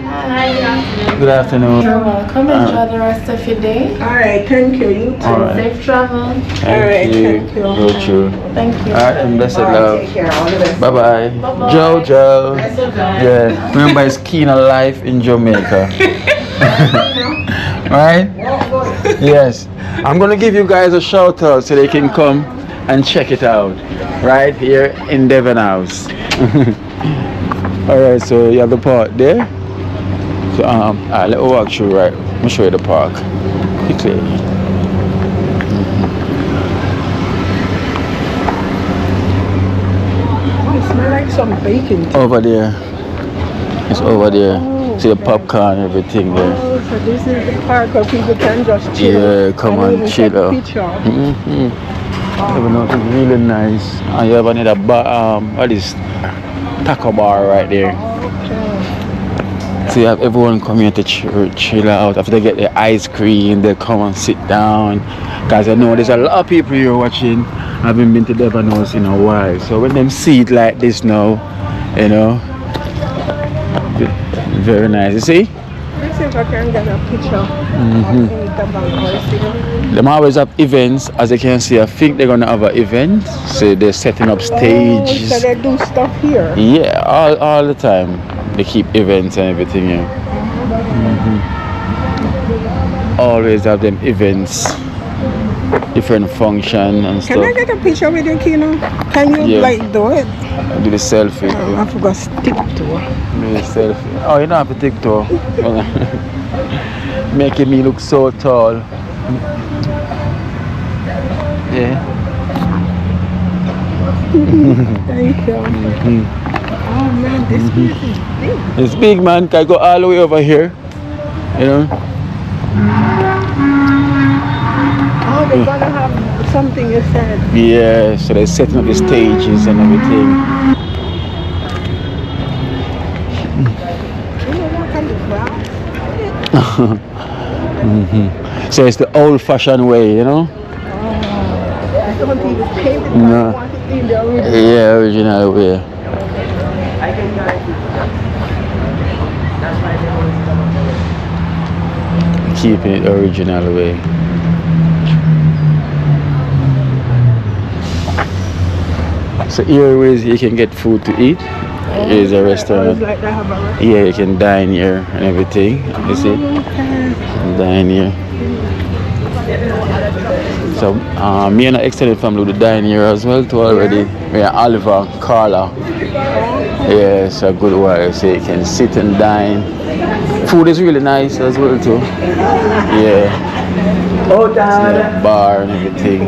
Good afternoon. You're welcome. Enjoy the rest of your day. All right, thank you. You too. All right. Safe travel. Thank you. thank you. Go through. Thank you. All right, and blessed All right, love. take care. All the best. Bye bye. Bye-bye. Jojo. Yeah. Remember, it's keen on life in Jamaica. Right? Yes. I'm gonna give you guys a shout out so they can come and check it out. Right here in Devon House. Alright, so you have the park there. So alright, let me walk through, right. Let me show you the park. Quickly. Oh, it smells like some bacon. Over there. It's over there. See the popcorn and everything there. Oh, so this is the park where people can just chill. Yeah, come and on, even chill take out. picture. Even though it's really nice. And you have another bar, what is taco bar right there. So you have everyone come here to chill out. After they get their ice cream, they come and sit down. Because I know there's a lot of people here watching. I haven't been to Devon House in a while. So when them see it like this now, you know, very nice. You see? Let's see if I can get a picture of any Devon House. They always have events, as you can see. I think they're gonna have an event. So they're setting up stages. Oh, so they do stuff here. Yeah, all the time. They keep events and everything here. Always have them events, different function and stuff. Can I get a picture with you, Kino? Can you Yeah. like do it? Do the selfie. I forgot to stick to it. Do the selfie. Oh, you don't have to take to. Making me look so tall. Yeah. Thank you. Oh man, this place is big. It's big, man. Can I go all the way over here? You know? Oh, they're gonna have something you said. Yeah, so they're setting up the stages and everything. You know what kind of grass? So it's the old-fashioned way, you know? I don't even paint it. No. I want it in the original. Yeah, original way. Keeping it original way. So here is you can get food to eat. Here is a restaurant. Like they have a restaurant. Yeah, you can dine here and everything. You see? You can dine here. So me and our extended family will dine here as well too already. We are Oliver, Carla. Yeah, it's a good while. So you can sit and dine. Food is really nice as well too. Yeah. Oh, Dad. Bar and everything.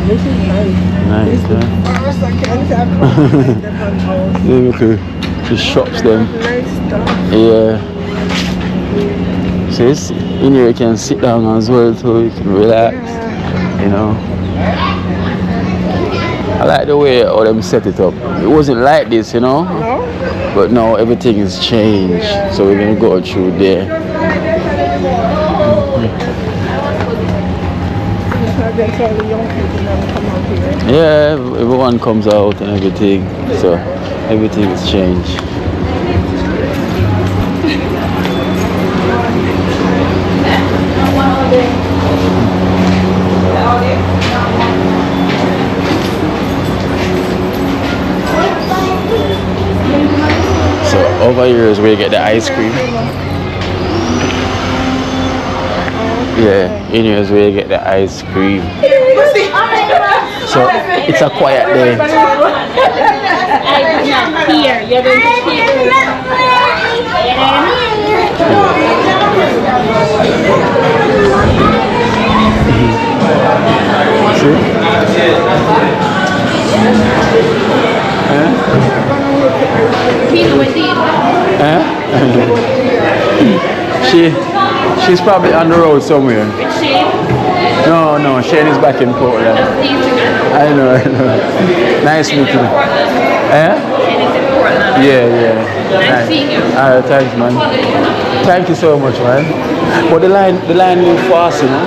This is nice. Nice, huh? First, I can't say I've Yeah, okay. The shops them. Nice stuff. Yeah. So it's, in here you can sit down as well so you can relax. Yeah. You know. I like the way how them set it up. It wasn't like this, you know. No? But now everything is changed. So we're gonna go through there. That's all the young people that come out here. Yeah, everyone comes out and everything. So everything has changed. So over here is where you get the ice cream. Yeah, in here is where you get the ice cream. So it's a quiet day. Here, you're going to See? She's probably on the road somewhere. No, Shane is back in Portland. I know. Nice meeting you. Yeah. Nice seeing you. Alright, thanks, man. Thank you so much, man. But the line moved fast, you know.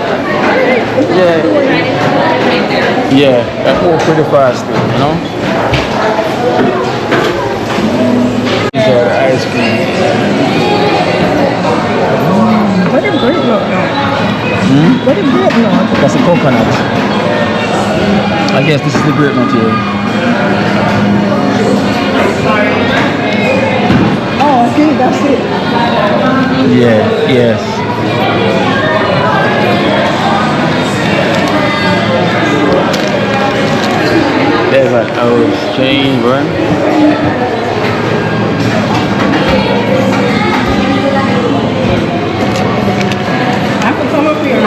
Yeah, that moved pretty fast, you know. Ice cream. What a great look now. What a great nut. That's a coconut. I guess this is the grape nut here. Oh, I think that's it. Yes. Devon House chamber. I can come up here. I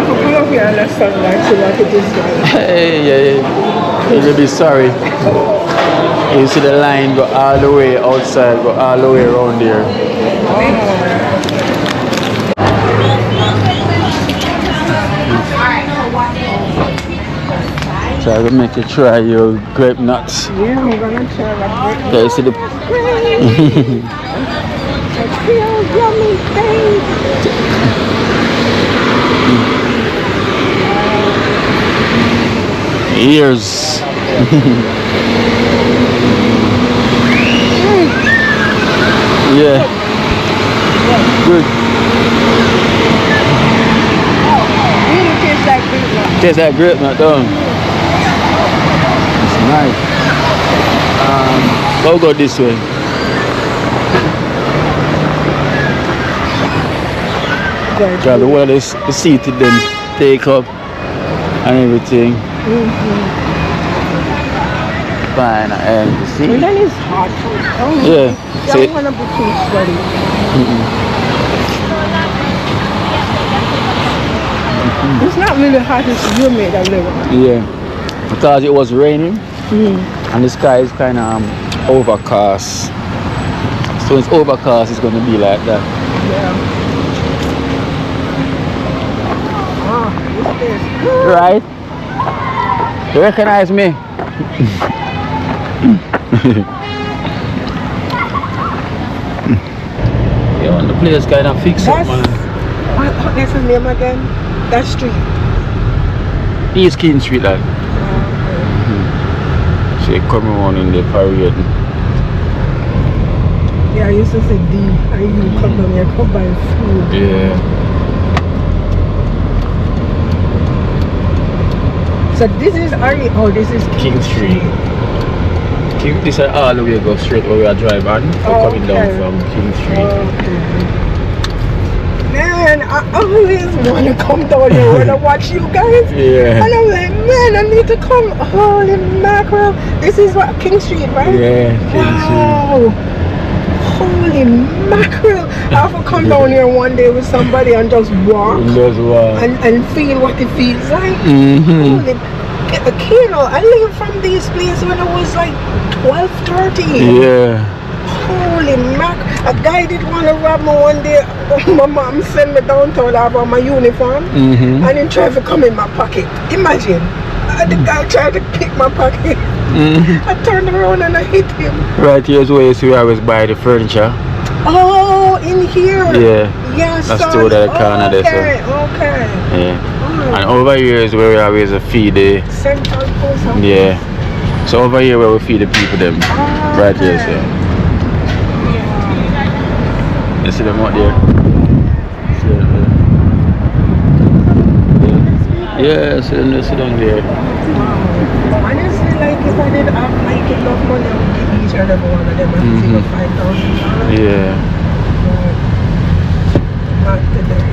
can come up here and let sunlight so like it is right. Yeah. You'll be sorry. You see the line go all the way outside, go all the way around there. So I will make you try your grape nuts. Yeah, I'm gonna try that. Okay, you see the It feels yummy, babe. ears. Yeah. Good. Really tastes like grape nut. Tastes like grape nut, don't it? It's nice. We'll go this way. Got the water, the seated them take up and everything. Fine, and you see. And then it's hot. Oh, yeah. I don't want to be too sweaty. It's not really hot, it's humid a little. Yeah, because it was raining and the sky is kind of overcast. So when it's overcast, it's going to be like that. Yeah. Ah, this tastes good. Right? You recognize me? Yeah, and the place kind of fix up, man. What's his name again? That street. East King Street, like. So you come around in the parade. Yeah, I used to say D. I used to come down here, come buy food. Yeah. So this is this is King Street. This is all the way go straight where we are driving on. We're coming down from King Street. Okay. Man, I always want to come down here when I watch you guys. Yeah. And I'm like, man, I need to come. Holy mackerel. This is what, King Street, right? Yeah, King Street. Wow. Holy mackerel. I have to come down here one day with somebody and just walk and feel what it feels like. Holy Kano, I lived from this place when I was like 12, 13. Yeah. Holy mac. A guy did want to rob me one day. My mom sent me downtown to have on my uniform and he tried to come in my pocket. Imagine. The guy tried to pick my pocket. I turned around and I hit him. Right here's where you see where I always buy the furniture. Oh, in here. Yeah. Yes. That's still that corner there. Okay. Yeah. And over here is where we always feed the Central Post Office. Yeah. So over here where we feed the people them. Right here, so. You see them out there? See them there? Yeah, see them down there. Honestly, like if I did have like enough money, I would give each and every one of them a $5,000. Yeah. Not today.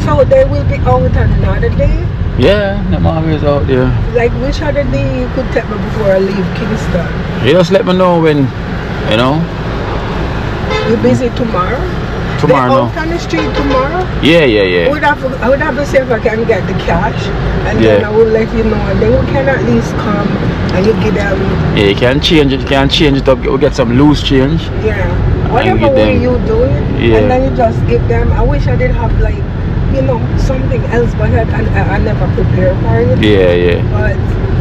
So they will be out another day? Yeah, them always out there. Like which other day you could take me before I leave Kingston? You just let me know when, you know. You busy tomorrow? Tomorrow, no. Out on the street tomorrow? Yeah. I would have to see if I can get the cash and then I will let you know and then we can at least come and you give them. Yeah, you can change it up, we'll get some loose change. Yeah. Whatever way you do it and then you just give them. I wish I did have like, you know, something else but I never prepare for it. Yeah. But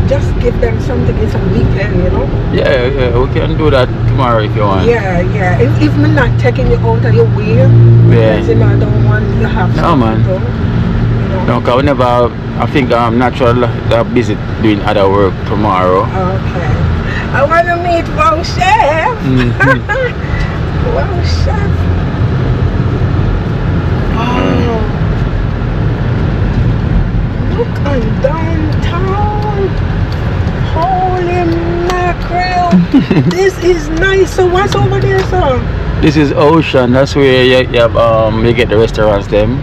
just give them something, it's a weekend, you know? Yeah, we can do that tomorrow if you want. Yeah. If I'm not taking you out of your way, because you know, I don't want you to have something to do. No, because whenever I think I'm naturally busy doing other work tomorrow. Okay. I want to meet Wow Chef. Wow Chef. Oh. Look on downtown. Holy mackerel. This is nice. So what's over there, sir? This is Ocean. That's where you have you get the restaurants them.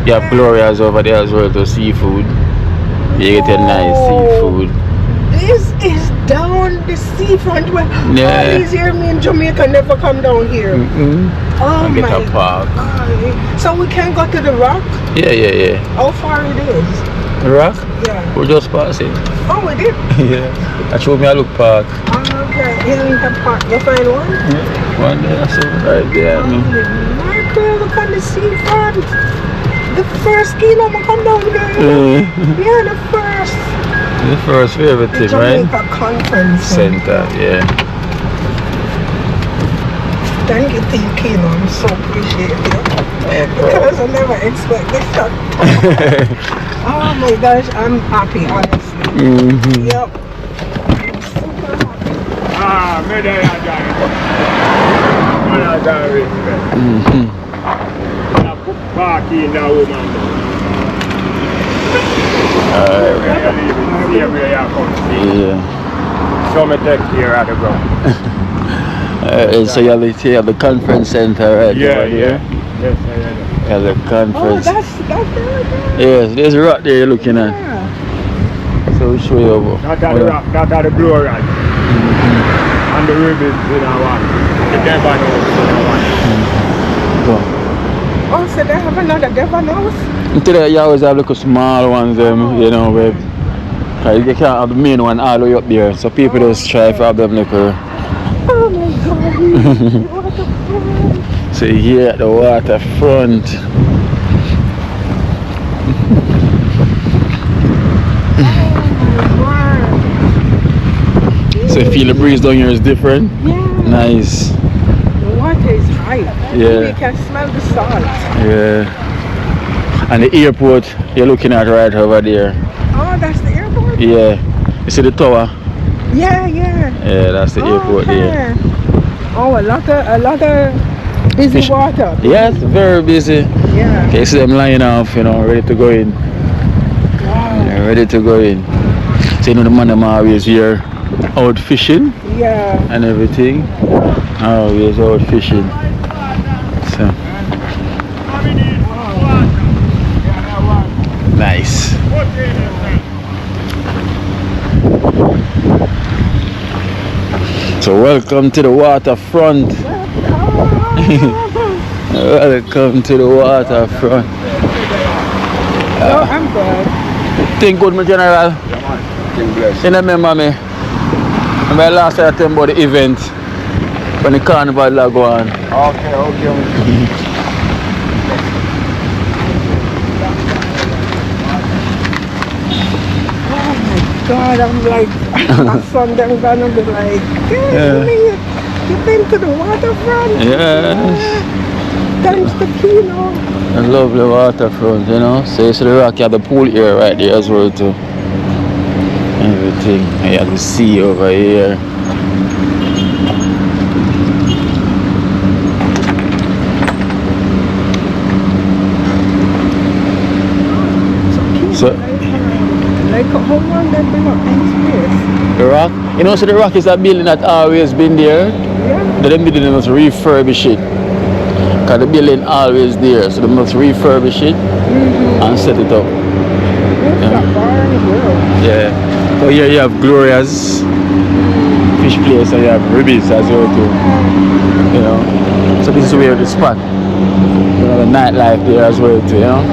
You have Gloria's over there as well to seafood. You get a nice seafood. This is down the seafront where all these years me in Jamaica never come down here. Oh and my get a park. God. So we can go to the Rock? Yeah. How far it is? The Rock? Yeah. We're just passing. Oh, we did? Yeah. I showed me a look park. Okay. Hillington Park. You find one? Yeah. One there, so right there. Mackerel, look on the seafront. The first kilo will come down here. Yeah, the first. The first favorite thing, right? Jamaica Conference Center, yeah. Thank you, Team Kino. I'm so appreciative. Because I never expected that. Oh my gosh, I'm happy, honestly. Yep. I'm super happy. Yeah. So me take care of the ground. So you have the conference center right Yeah. Yes, the conference. Oh, that's good. Yes, there's a rock there you're looking at. So we'll show you over. That are the rock, that are the glory. And the ribbons in our one. The Devon House in our one. Oh, so they have another Devon House? Today you always have like a small ones, you know, where you can't have the main one all the way up there. So people just try to have them like a... Oh my God, waterfront. So here at the waterfront. So you feel the breeze down here is different? Yeah. Nice. The water is right. Yeah. You can smell the salt. Yeah. And the airport you're looking at right over there. Oh, that's the airport? Yeah. You see the tower? Yeah. Yeah, that's the airport there. Oh, a lot of busy water. Yes, very busy. Yeah. Okay, see them lying off, you know, ready to go in. Wow. Yeah, ready to go in. So you know the man them always here out fishing. Yeah. And everything. Always out fishing. So nice. So welcome to the waterfront. Welcome to the waterfront. No, I'm good. Think good, my general. You know, remember me? Remember last time I told you about the event when the carnival was going on. Okay. God, I'm like, my son, them gonna be like, hey, you've been to the waterfront? Yes. Thanks to Kino. I love the waterfront, you know. So you see the rock, you have the pool here right there as well too. Everything. You have the sea over here. So like how long they've been up in space? the rock, you know, so the rock is a building that always been there. Yeah. Then the building must refurbish it. Cause the building always there, so they must refurbish it and set it up. Yeah. So here you have Gloria's fish place and you have Ribbies as well too. You know. So this is where the spot. You know, the nightlife there as well too, you know. Okay.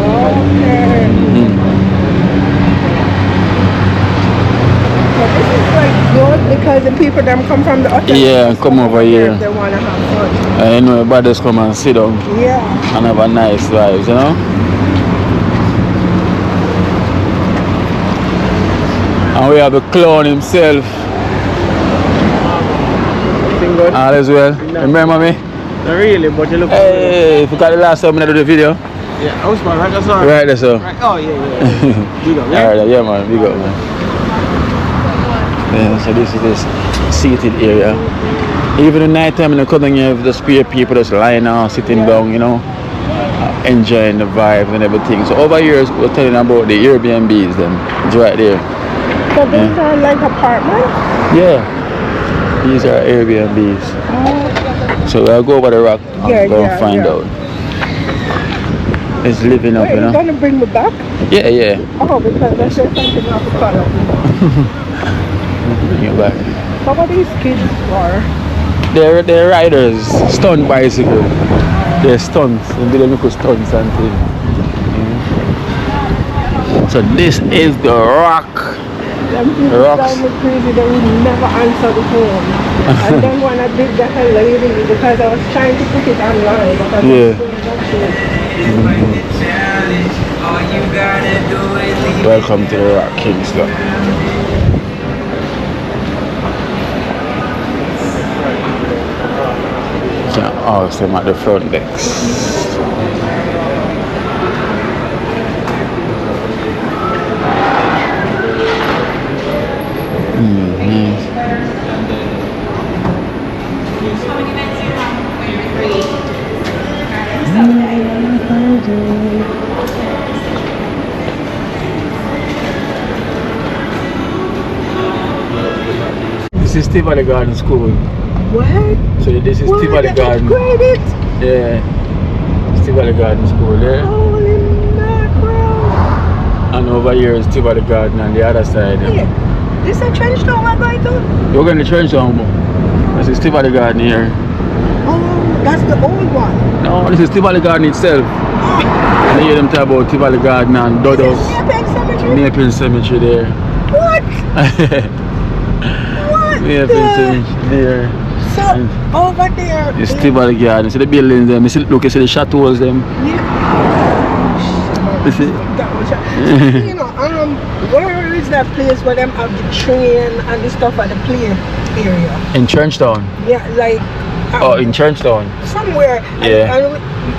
So this is like good because the people them come from the hotel. Yeah, come over here. They wanna have fun. And you know, everybody just come and sit down Yeah. and have a nice vibes, you know. And we have the clown himself. All is well. Remember me? Not really, but you look. Hey, if you got the last time I do the video. Yeah, I was right there, sorry. Right there, so. Right. Oh, yeah. Big up, yeah? Alright, yeah, man. Big up, man. Yeah, so this is this seated area. Even at night time in the cutting, you have the spare people just lying down, sitting down, you know, enjoying the vibe and everything. So over here, we're telling about the Airbnbs, then. It's right there. So these are like apartments? Yeah. These are Airbnbs. So we'll go over the rock and go and find out. It's living up, Wait, you know. You're gonna bring me back? Yeah. Oh, because I said something off the color. Bring you back. What are these kids for? They're riders, stunt bicycle. They're stunts. They do little stunts and things. So this is the rock. Them people drive me crazy, they would never answer the phone. And then when I did that lady, because I was trying to put it online, but I Welcome to the rock, Kingston. You can ask them at the front desk. This is Tivoli Garden School. What? So this is Tivoli Garden. Yeah. It's Tivoli Garden School there. Holy mackerel. And over here is Tivoli Garden on the other side. Yeah. This is a trench town we're going to? You're going to trench town. This is Tivoli Garden here. Oh, that's the old one. No, this is Tivoli Garden itself. And you hear them talk about Tivoli Garden and Dodos. Nepean Cemetery there. What? What? Nepean Cemetery there. So, over there. It's Tivoli Garden. See the buildings there. Look, you see the chateaus them. Yeah. You see? You know, where is that place where them have the train and the stuff at the play area? In Trenchtown? Yeah, like. In Trenchtown? Somewhere. Yeah.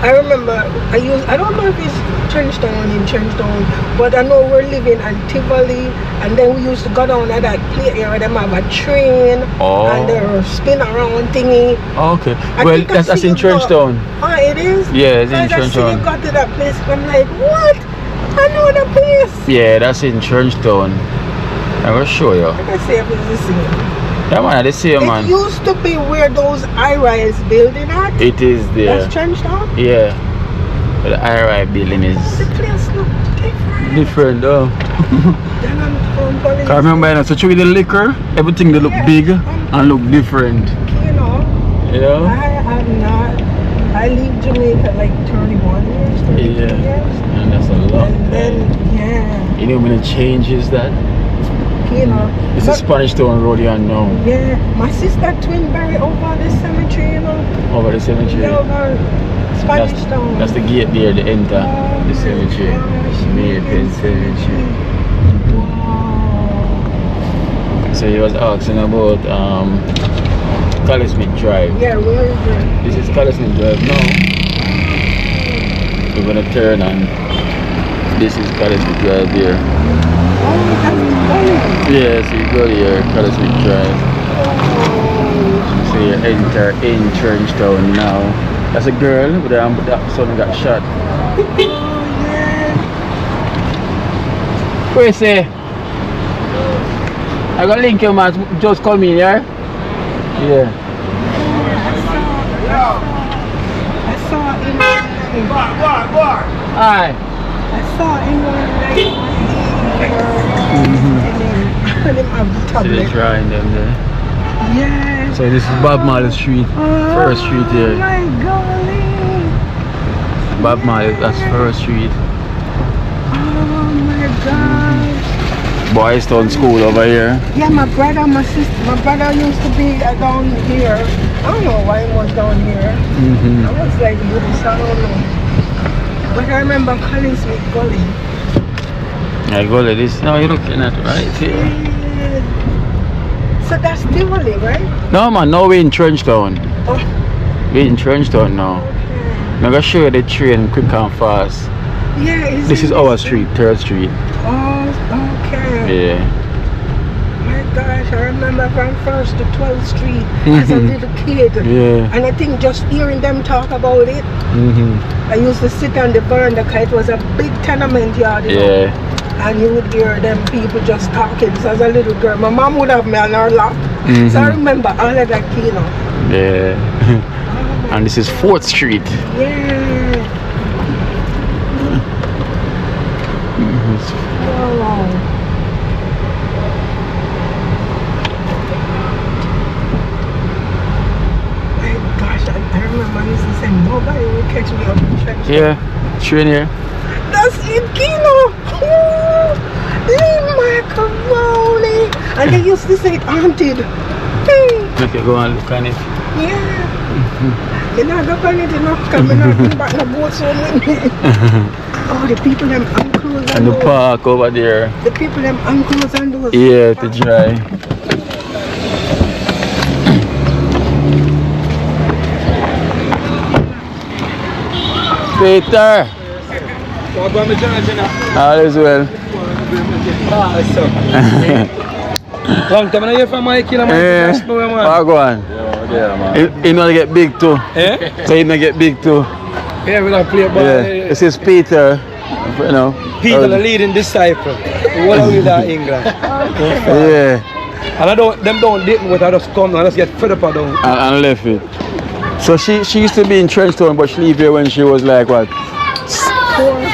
I remember, I don't know if it's Trenchtown in Trenchtown, but I know we're living in Tivoli, and then we used to go down at that play area, them have a train, and the spin around thingy. Oh, okay. Well, that's in Trenchtown. Oh, it is? Yeah, it's in Trenchtown. I see you got to that place, I'm like, what? I know the place. Yeah, that's in Trenchtown. I will show you. I can see if it's the same. Yeah, man, the same, man. It used to be where those high-rise building at. It is there. That's Trenchtown? Yeah. But the high-rise building is the place look different. Different, though. Then I'm I remember, you know, so with the liquor, everything they look big and look different. You know, You know? I have not I leave Jamaica like 31 years, 32 years. And that's a lot. And then, yeah, You know how many changes that? you know. It's a Spanish Town Road, you know. Yeah, my sister twin buried over the cemetery, you know. Over the cemetery. Yeah, over Spanish Town. That's the gate there, the enter the cemetery. Maypen Cemetery. So he was asking about College Smith Drive. Yeah, where is it? This is College Smith Drive now. We're gonna turn and this is College Smith Drive here. Oh, that's the Yeah, so you go here, College Smith Drive. So you enter in Trench Town now. That's a girl, but that son got shot. What you say? I got link you, man. Just call me, yeah? Yeah. I saw it in the Hi. I saw it in the and then have the See tablet. the drawing them there. Yeah. So this is Bob Marley Street, First Street Oh here. my golly. Bob Marley, that's First Street. Oh my gosh. Boys Town School over here. Yeah, my brother, my sister, my brother used to be down here. I don't know why he was down here. I was like little, so I don't know. But I remember Collins with Gully. I go like this. No, you're looking at right here. So that's Tivoli, right? No man, now we're in Trench Town. Oh, We're in Trench Town now. I'm gonna show you the train quick and fast. yeah. This is our street, 3rd Street. Oh, okay. Yeah. My gosh, I remember from 1st to 12th Street as a little kid. Yeah. And I think just hearing them talk about it, I used to sit on the veranda because it was a big tenement yard, you know. Yeah. And you would hear them people just talking. So as a little girl, my mom would have me on her lap. So I remember all of that, you know. Yeah. And this is 4th Street. Yeah. Wow. My gosh, I remember I used to say nobody will catch me up in church. Yeah. Train here. That's it, Kino. Leave macaroni. And they used to say it haunted. Okay, go and look on it. Yeah. You know, look on it enough because I'm not going back to boat so with me. Oh, the people, them uncles And the park over there. The people, them uncles and those. Yeah, to dry. Peter. All is well. Long time I hear from Mike, you know, Yeah. Go on. He not get big too. Eh? So he not get big too. Yeah, we don't play ball. Yeah. This is Peter. You know. Peter, the leading disciple. What are we that England? Yeah. And I don't, them don't date me with I just come and I just get fed up of them. And left it. So she used to be in Trench Town, but she leave here when she was like what?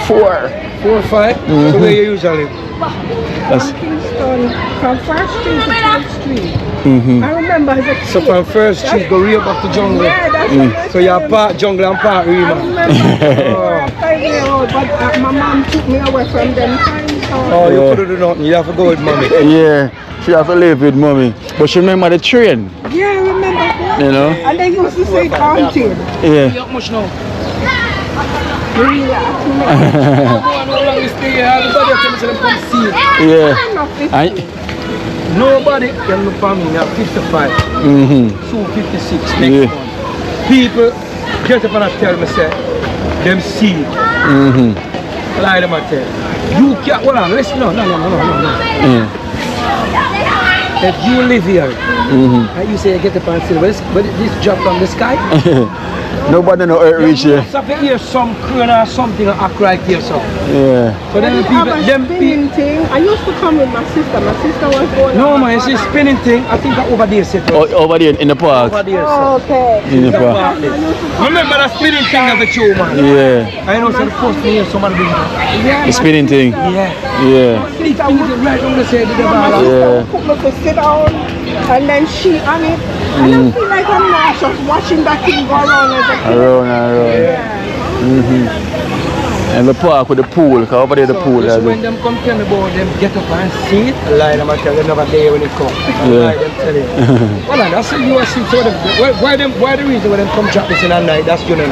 4. 4 or 5? So where you usually? That's Kingston, from 1st Street to 12th Street. I remember as a kid. So from 1st Street go real back to jungle. Yeah, that's So you're part jungle and part real I man. remember for a 5-year-old, but my mom took me away from them times. So Oh, you couldn't do nothing. You have to go with mommy. yeah. She have to live with mommy. But she remember the train, yeah, I remember that. you know? And they used to say haunted. Yeah. How much now? Really, Yeah. Nobody can look for me. I'm 55. Soon 56 next Yeah. month. People get up and tell me, say, them see. Lie them and tell. You can't, hold on, listen, no. Yeah. If you live here, and you say, get up and say, but this drop from the sky? Nobody know where it reach here. So if you hear some crane or something and act right here, so. Yeah. So then the people, them spinning people. thing. I used to come with my sister. My sister was going No on man, it's a spinning thing. I think that over there set up. Over there in the park. Over there, Oh, sir. okay. In the park. Remember that spinning thing as a show, man? Yeah. I know so the first thing is somebody doing that. Yeah, The spinning thing. Yeah. Yeah. Spinning thing is right on the side of the bar. Yeah. put me to sit down and then she on it. And I feel like I'm not just watching that thing go around as a kid. Around and around. And the park with the pool, because over there the pool. So when them come tell me about them get up and see it, lie them and tell them never there when it come. Lie them tell you. Well, that's a you see so why the reason when them come drop this in at night, that's you know.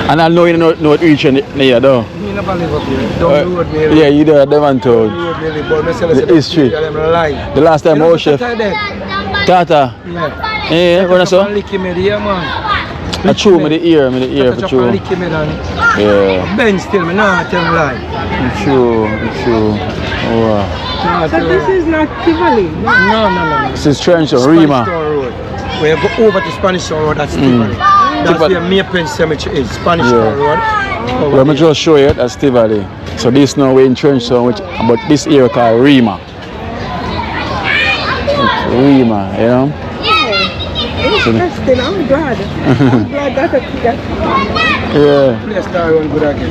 And I know you know it reaching near though. You never live up here. Don't road me. Yeah, you there, Devon House. The history. The last time I was chef. Tata. Yeah, when I saw. I chew me the ear for true. Yeah. Ben still me nah tell me lie. True. Oh, wow. So this is not Tivoli? No. This is Trenchon, Rima. When you go over to Spanish Town Road, that's Tivoli. That's where Maple Cemetery is, Spanish Town Road. Let me just show you, that's Tivoli. So this now we're in Trenchon, but this area called Rima. It's Rima, you know? Interesting, I'm glad. I'm glad that I could get Yeah. Let's start one good again.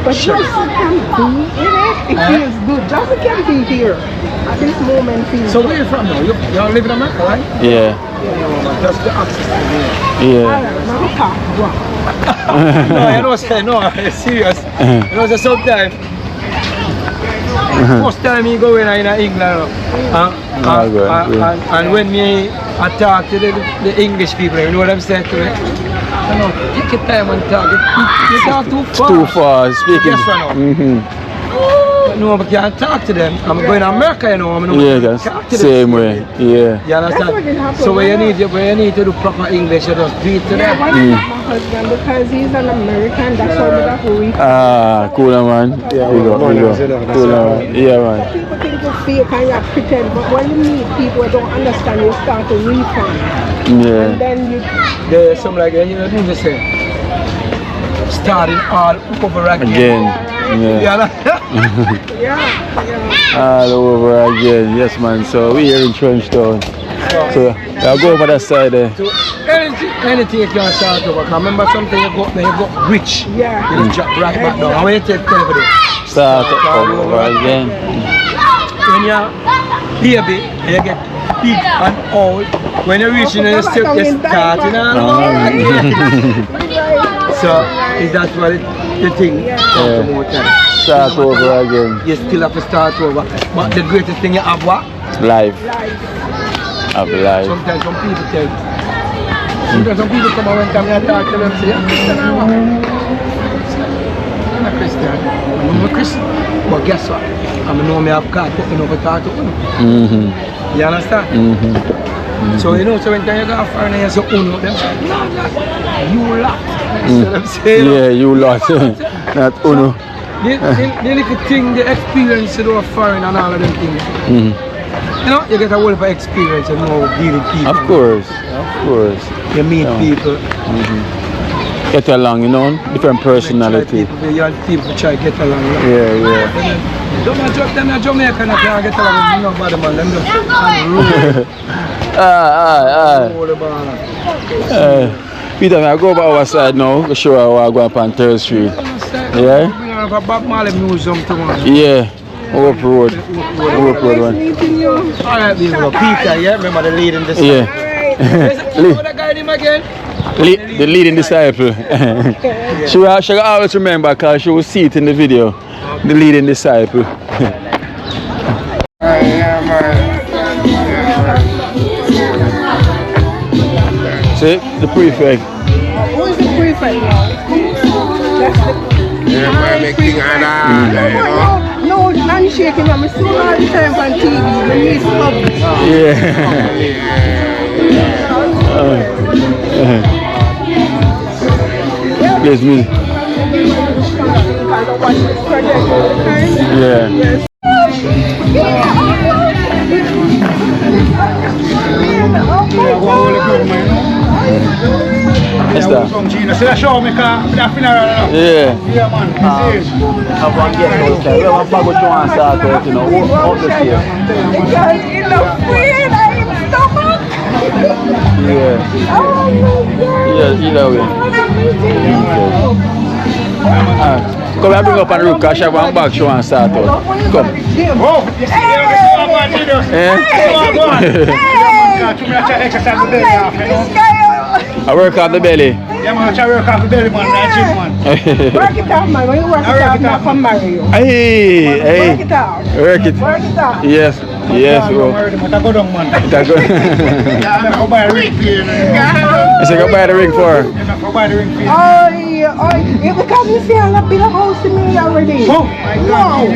But Josie can be in it. It feels good. Josie can be here at this moment. So where are you from now? You live in America, right? Yeah. That's the access to here. Yeah. No, you know what I'm serious. You know, sometimes first time you go in England and when me I talk to the English people, you know what I'm saying to them? You know, take your time and talk. You talk too fast. Too fast, speaking. Yes or no? No, but you can't talk to them. I'm going to America, you know. Yeah, that's same way. Yeah. You understand? So when you need to do proper English, you just do it to them. Yeah, why not my husband? Because he's an American, that's why we have to read. Ah, cool man. Yeah, we go. Cool man. Yeah, man. People think you fake and you pretend, but when you meet people who don't understand, you start to refund. Yeah. And then you... There's something like that, you know, the same. Starting all over again. Yeah. All over again, yes man. So we here in Trenchtown. So I'll go over that side there. So anything you can start over. Remember something you got rich. Yeah. You drop right back down. How you take care of it? Start over again. When you're baby, you get big and old. When you're reaching you still starting all again. So is that what the thing? Start over again. You still have to start over. But the greatest thing you have what? Life. Have life. Sometimes some people tell. Sometimes some people come out and come and talk to them and say, I'm Christian. I'm a Christian. But guess what? I know me have God, but you know talk to them. You understand? So you know, so when you go for and you say, them say, no, you lot. Yeah, you lot. Not uno. The little thing, the experience you know, foreign and all of them things. You know, you get a whole of experience and know dealing with people. Of course. You meet people. Get along, you know, different personality. People try to get along. Yeah. Don't joke them in Jamaica and can't get along with nobody, man. Them just Peter, I go by our side now to show how I go up on 3rd Street. Yeah? Bob Marley Museum tomorrow. Yeah. Oak Road one. Alright, Peter, yeah? Remember the leading disciple? Yeah. What the guy name again? The leading disciple. She will always remember because she will see it in the video. The leading disciple. See, the prefect. Who is the prefect now? That's the No, handshaking. I'm seeing all the time on TV. The news public. Yes, me. Yeah. Yes, sir. Yeah. Have one get those guys. We have a bag of Joanne start out, you know, all this here. Yeah, either way. Come and bring up on the roof, because she have one bag she want to start out. Come. Oh, you see, I work out the belly. yeah, man, I try to work off the belly, man. That's it, man. Work it out, man. When you work it out, I'm not gonna marry you. Hey, hey. Work it out. Work it. Work it out. Yes, yes, bro. I go down, man. That's good. Yeah, go buy a ring for you. I said, go buy the ring for her. Go buy the ring for you. Oh, yeah, because you see, I'll build a house to me already. Oh, my God.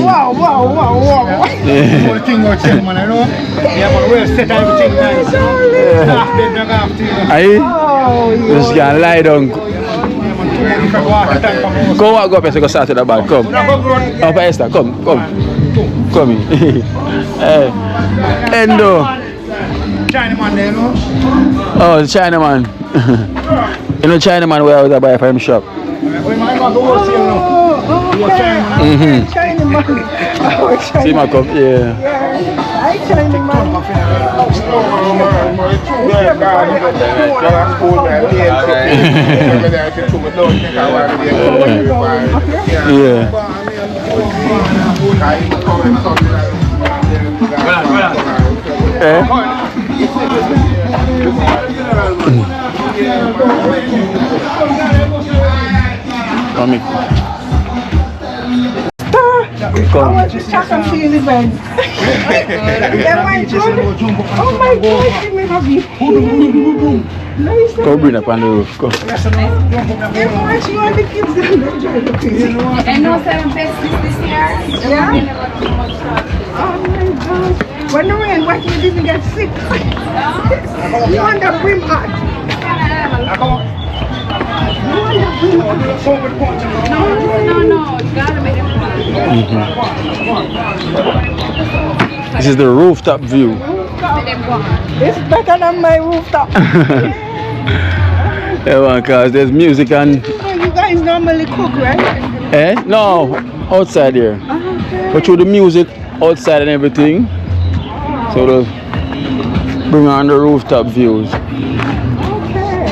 Wow. All the thing about you, man, I know. Yeah, man, we'll set everything nice. Staff bed, no go after you. Aye? Oh, Just can lie down. Go walk up and go start to the bag. Come. Up Esther, come. Come in. Hey. Endo. Chinaman there, no? Oh, the Chinaman. You know Chinaman where I was buy from him shop. We might go wholesale now. Chinaman. See my cup, yeah. I Chinaman. Yeah. Come I want to check and see the event. Oh my God, give me a big Go bring up on the roof. Go. you want the kids to enjoy the kids. I know some best this year. Yeah? Oh my gosh. When the rain, what you didn't get sick? You want the brim hot? No. You gotta make it fun. This is the rooftop view. It's better than my rooftop. Yeah, man, cause there's music and You guys normally cook, right? no, outside here. Okay. But through the music outside and everything. So they'll bring on the rooftop views. Okay.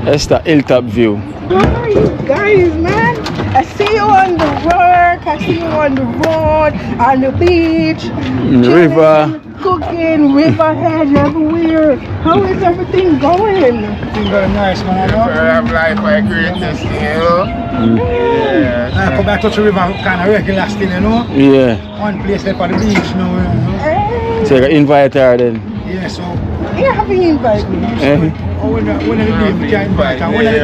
That's the hilltop view. How are you guys, man? I see you on the work, I see you on the road, on the beach, River. cooking, river hedge everywhere. How is everything going? Everything very nice, man, I know. Have life my greatest thing, you know? I come back to the river, kind of regular still, you know? Yeah. One place there for the beach now, you know? Hey, So you can invite her then. Yeah, so... you haven't invited me. Oh, when the day we can invite her, when the day?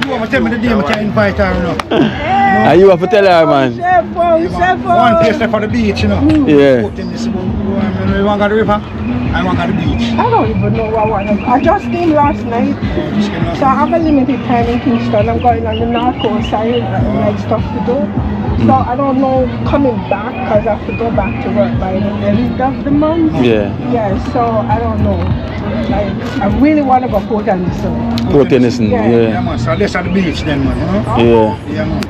You want to tell me the day we can invite her, you know? And you have to tell her, man. Chef, One place there for the beach, you know? Yeah. You want to go to the river? I want to go to the beach. I don't even know what I want. I just came last night. So I have a limited time in Kingston. I'm going on the North Coast side and like stuff to do. So I don't know coming back because I have to go back to work by the end of the month. Yeah. Yeah, so I don't know. Like, I really want to go Port Anderson. Port Tennyson, Yeah, yeah. man, so let's at the beach then, man, you know? Yeah. Yeah, man.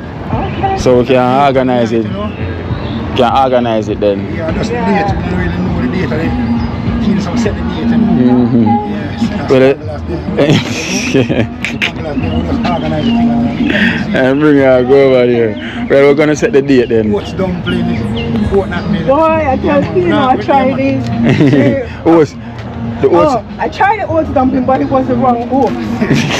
Okay. So we can organize it. You know? Can organize it then. Yeah, just the date, we don't really know the date of it. Keen some set the date, you know? Mm-hmm. Yes, that's Well, the last day. We'll just organize the thing. And bring her go over here. Well, we're gonna set the date then. What's dumpling is fortnight made. Boy, I tell you, I tried this. Oats. The oats. Oh, I tried the oats dumpling, but it was the wrong oats.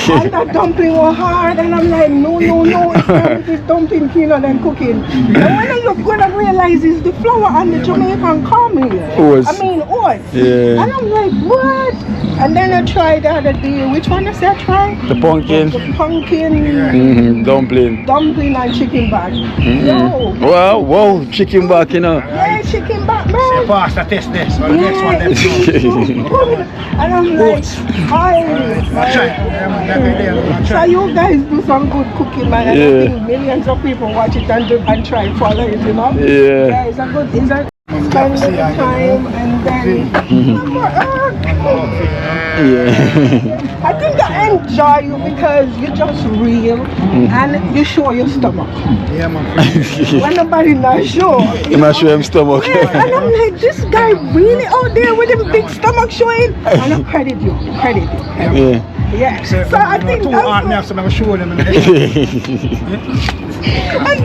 And that dumpling was hard, and I'm like, no, it's not this dumpling killer than cooking. And when I look good, I realize it's the flour and the Jamaican caramel. Oats. I mean, oats. Yeah. And I'm like, what? And then I tried the other day, which one I said I tried? The pumpkin. The pumpkin Dumpling. dumpling and chicken back. Yo. Well, whoa, chicken back, you know. Yeah, chicken back, Say man. fast, I test this. So the next one, let's And I'm like, hi. So you guys do some good cooking, man. And I think millions of people watch it and try and follow it, you know? Yeah. It's a good, spend the time and then. Yeah. I think I enjoy you because you're just real and you show your stomach. Yeah, man. When nobody not sure. You must show him stomach. Yeah, and I'm like, this guy really out there with him big stomach showing. And I credit you. Yeah. Yeah. So I think two that's art me have some show them. and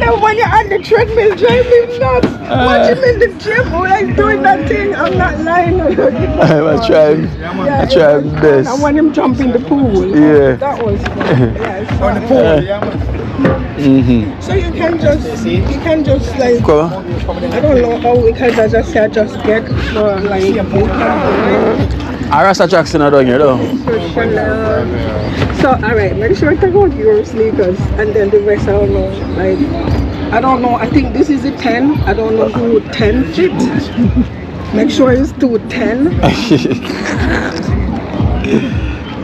then when you're on the treadmill driving nuts, watch him in the gym when I'm doing that thing, I'm not lying. I trying my best. I want him jump in the pool. Yeah. That was fun. Yeah, On the pool, yeah man. so you can just like, Come. I don't know how we can just say just get for like Rasta Jackson are down here though. So alright, make sure to take out your sneakers and then the rest I don't know. Like I don't know, I think this is a 10. I don't know who 10 fit. Make sure it's 210.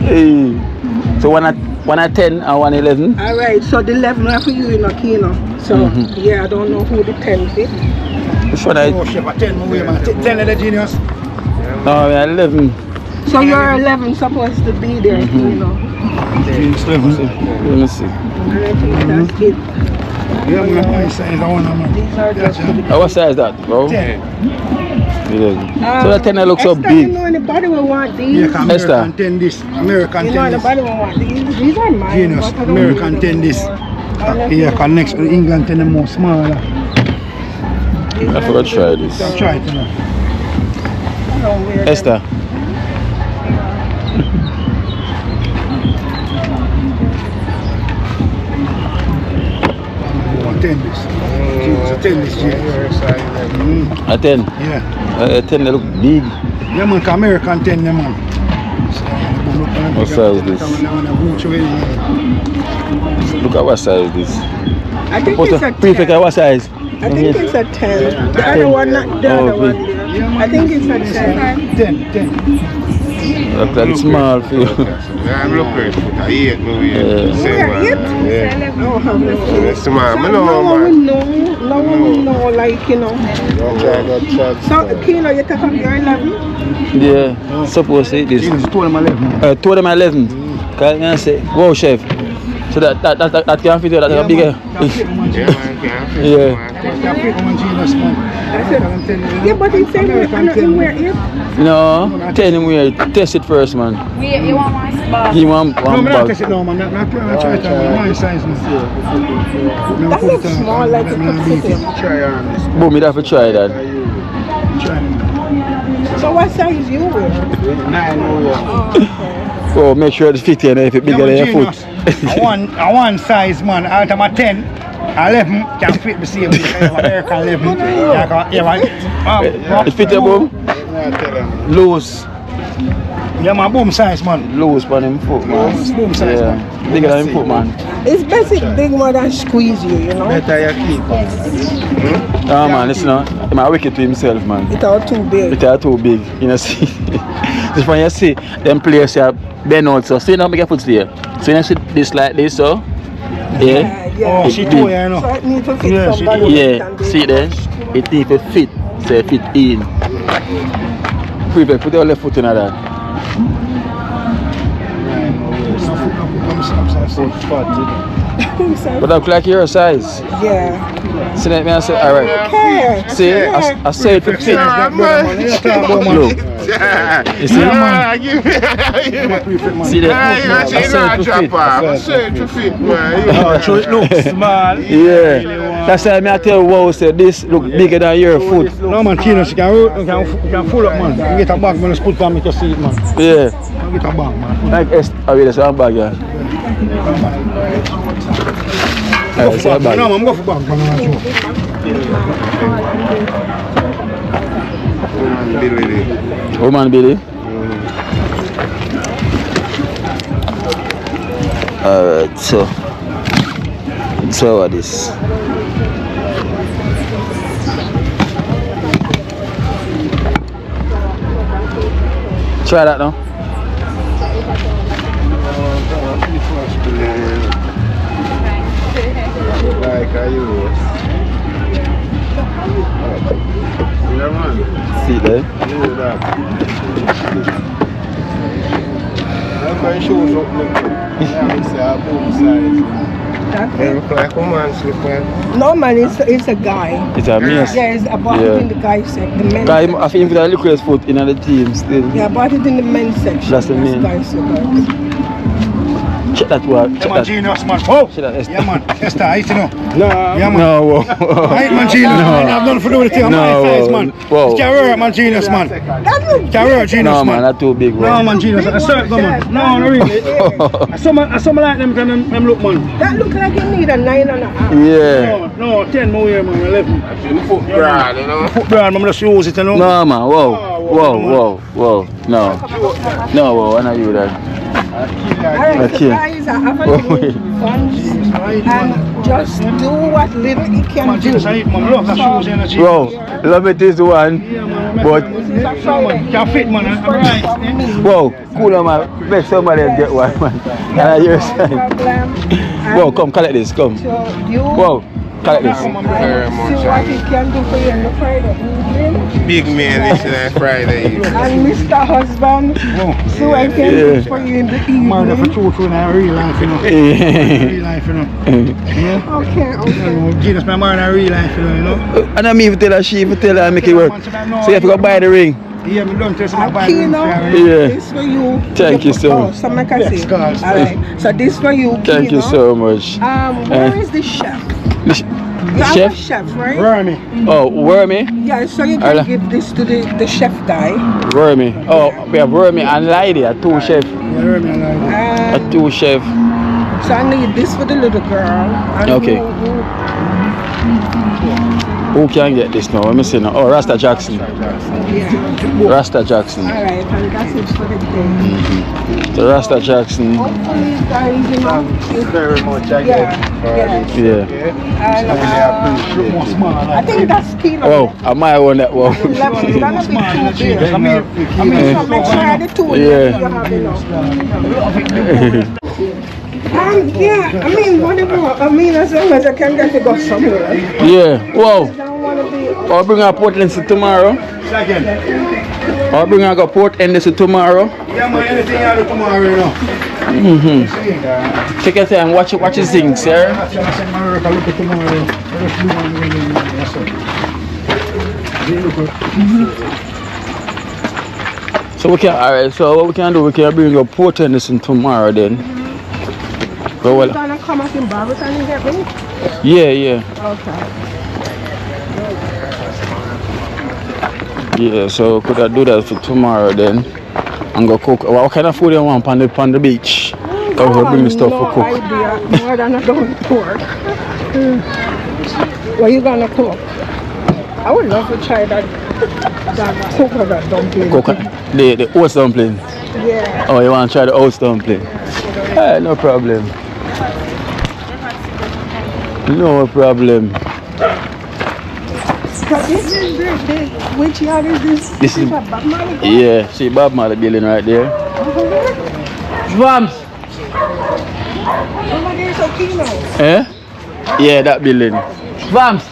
Hey. So one at 10 and 111. Alright, so the 11 are for you in Aquino. So yeah, I don't know who the 10 fit. Which one I? Oh shit, 10 more way man. 10 of the genius. No, we are 11. So you're 11 supposed to be there, you know. Let me see. And I think that's it. Yeah, man, my size, I want them. These are just What size is that, bro? 10. 11. So that 10 looks so Esther, big. You know anybody will want these? Yeah, American Esther. 10 this. American You know 10 this. anybody will want these? These are mine. Genius, but I don't American need 10 them this. anymore. Yeah, cause next to England 10 them more smaller. I forgot to try this. I'll try it now. I don't wear them. Esther. 10 this. It's a 10 this year. A 10. Yeah. 10 they look big. Yeah man, American 10 yeah man. What size is this? Look at what size is this. I think it's a 10. Prefect, what size? I think it's a 10. The other one, not the other one. I think it's a 10. 10. Look like it's small for you. I'm looking for the 8 movie. Yeah. Yeah. Small. No one will know, like, you know. So, Kino, you take up your 11? Yeah, suppose it is. Told them 11. Told them 11. Can I say, wow, chef. So that can fit you, that bigger. Yeah. Yeah, but he said you wear it. No, tell him we test it first, man. You want one spot? He want No, one I'm not bag. test it now, man. I'm try it on my size. That looks small, like it could fit in. Boom, you'd have to try that. So what size you wear? 9. Oh, make sure it's fit in if it's bigger than your foot. I want size, man. Out of my 10, 11 can fit the same. American 11. It fit your boom? Loose. Yeah, my boom size, man. Loose on him foot, man. Boom size, man. Bigger than him foot, man. It's basic big more than squeeze you, you know? Better you keep. Oh, man, it's not. He's wicked to himself, man. It's all too big. It's all too big, you know, see. Just when you see them players here bend out, so see now make your foot there. So you see this like this, so yeah. Oh, she too, you know. So it needs to fit somebody. Yeah, see there? It needs to fit, so it fit in. Prepare, put your left foot in that. But I look like your size. Yeah. See that, man? I say, alright. Okay. See, I say it for fit. Look. You see? See that? I say it for fit. So it looks small. Yeah. That's why I tell you, wow, say this look bigger than your foot. No, man, Kino, you can full up, man. You get a bag, man, just put on me to see it, man. Yeah. You get a bag, man. Like that's one bag, yeah. That's one bag. No, man, I'm going for bag, man. Woman Billy. Alright, so what this? Try that now. Like I use. See there? My shoes up, like a man slipper. No, man, it's a guy. It's a mess. Yeah, it's about it in the guy section, the men's I section. think that liquid foot in the team still. Yeah, I bought it in the men's section. That's the main. Guy slippers. Check that word. Yeah, Check man, that. genius, man. Oh! Check that. Yeah, man. Esther, I see no. No. Yeah, man. No, whoa. Right, man, genius. No. Man, I've done for doing the thing. I'm No, my size, man. whoa. It's can't work, man, genius, man. Can't work, genius, No, man. man, that's too big, bro. No, man, genius. I saw it, go, man. No, no, really. I saw like them look, man. That look like you need a 9.5. Yeah. No, 10 more here, man. 11. Foot brand, you know. Foot brand, man, just use it, you know. No, man. Whoa. No. No, whoa. I know you that. Alright, so Okay. guys, I have a little fun and just do what little he can Man, do. genius, I eat, man. Love that shoes, energy. Bro, love it is the one. Yeah, man. But, Can't fit, man. I'm right. whoa, cool on man. Let somebody else get one, man. And I hear Problem. whoa, come, collect this, come. So you Whoa, collect this. Very see what he can do for you on the Friday evening. Big man this Friday evening. And Mr. Husband, see what he can do for you in the Man, that's evening. for true now, real life, you know. Yeah. Real life, you know. Yeah. Okay. Genius, my man, real life, you know. And I mean, if you tell her, she if you tell her, make it work. So you have to go buy the ring. Yeah, me don't test my And body. Kino, Yeah. this for you. Thank you so much. Oh, so make I say. Yes, guys. Alright, so this for you, Thank you Kino. so much. Where is the chef? The You have chef? a chef, right? Wormy. Oh, Wormy? Yeah, so you Alright. can give this to the chef guy. Wormy. Oh, we have Wormy and Lady, a two chef. Yeah, Wormy and I. A two chef. So I need this for the little girl. And Okay. Who can get this now? Let me see now. Oh, Rasta Jackson. Yeah. Rasta Jackson. Alright, and that's it for the day. The Rasta Jackson. Hopefully, guys, you know. Very much, I Yeah. Yeah. And I think that's Kino. Oh, I might want that one. It's gonna be two beers. I mean, So make sure the two Yeah. you have enough. Yeah, I mean, whatever. I mean, as long as I can get to go somewhere. Yeah. Whoa. I don't want to be. I'll bring her Portland to tomorrow. Second. I'll bring her to Portland to tomorrow. Yeah, man, anything you do tomorrow, you know. Take your time, watch it sing, sir. I send my work, I look at tomorrow. Just do one thing, that's all. So we can, alright, so what we can do, we can bring her Portland tomorrow then. Go You're well. gonna come up in Barbican and get me? Yeah. Okay. Yeah, so could I do that for tomorrow then? And go cook. What kind of food you want on the beach? Or we'll bring the stuff no for cook. idea. More than I don't pork. What you gonna cook? I would love to try that coconut dumpling. The oats dumpling. Yeah. Oh, you want to try the oats dumpling? No problem. No problem. So this is which yard is this? This is a Bob Marley guy? Yeah, see Bob Marley building right there. Vams! Over there is a Kino. Eh? Yeah, that building. Vams!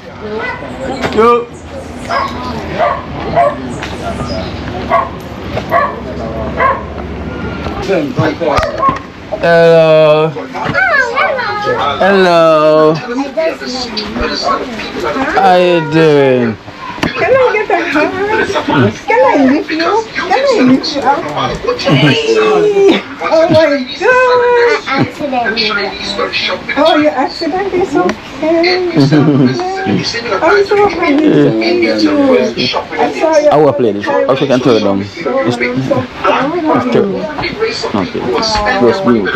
Yo! Hello. Hello. How you doing? Can I get a hand? Can I lift you? Can I lift you up? Oh my God! Oh, your accident is okay. I'm so happy to meet you. I saw you. I will play this. I can turn it down. Okay. Just mute it.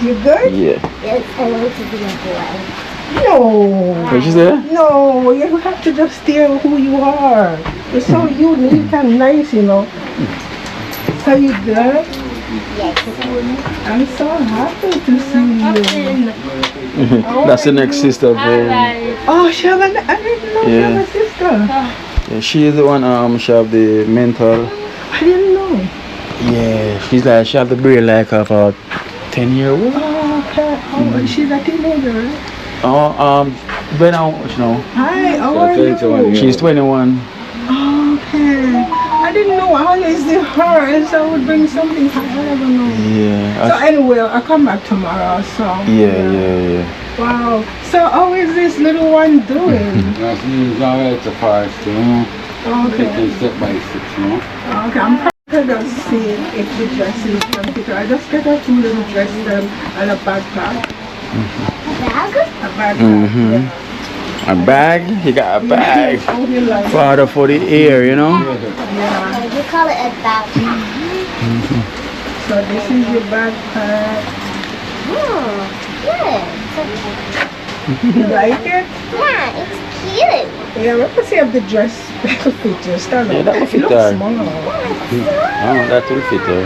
You good? Yeah. Yes, I want to be a boy. No. What you say? No, you have to just stay on who you are. You're so unique and nice, you know. Are you good? Yes. I'm so happy to see you. That's the next sister. Oh, she have I didn't know she have a sister. Yeah, she is the one. She have the mental. I didn't know. Yeah, she's like she have the brain like about 10-year-old. Oh, okay. Oh, she's a teenager, right? Oh, when I you know. Hi, how are you? She's 21. Okay. I didn't know how is it her, so I would bring something. I never know. Yeah. So anyway, I'll come back tomorrow. So. Yeah. Wow. So how is this little one doing? It's alright so far, you know. Okay. Taking step by step, you know. Okay. I'm I just see if the dresses can fit her. I just get her 2 little dresses and a backpack. Bag? A backpack. Yeah. A bag? He got a bag. How do you like it? Father for the ear, you know? Yeah. You call it a bag. So this is your backpack. Oh, good. You like it? Yeah, it's cute. Yeah, let me see if the dress will fit you. Stand up. Yeah, that will fit It looks her. small. Oh, that will fit her.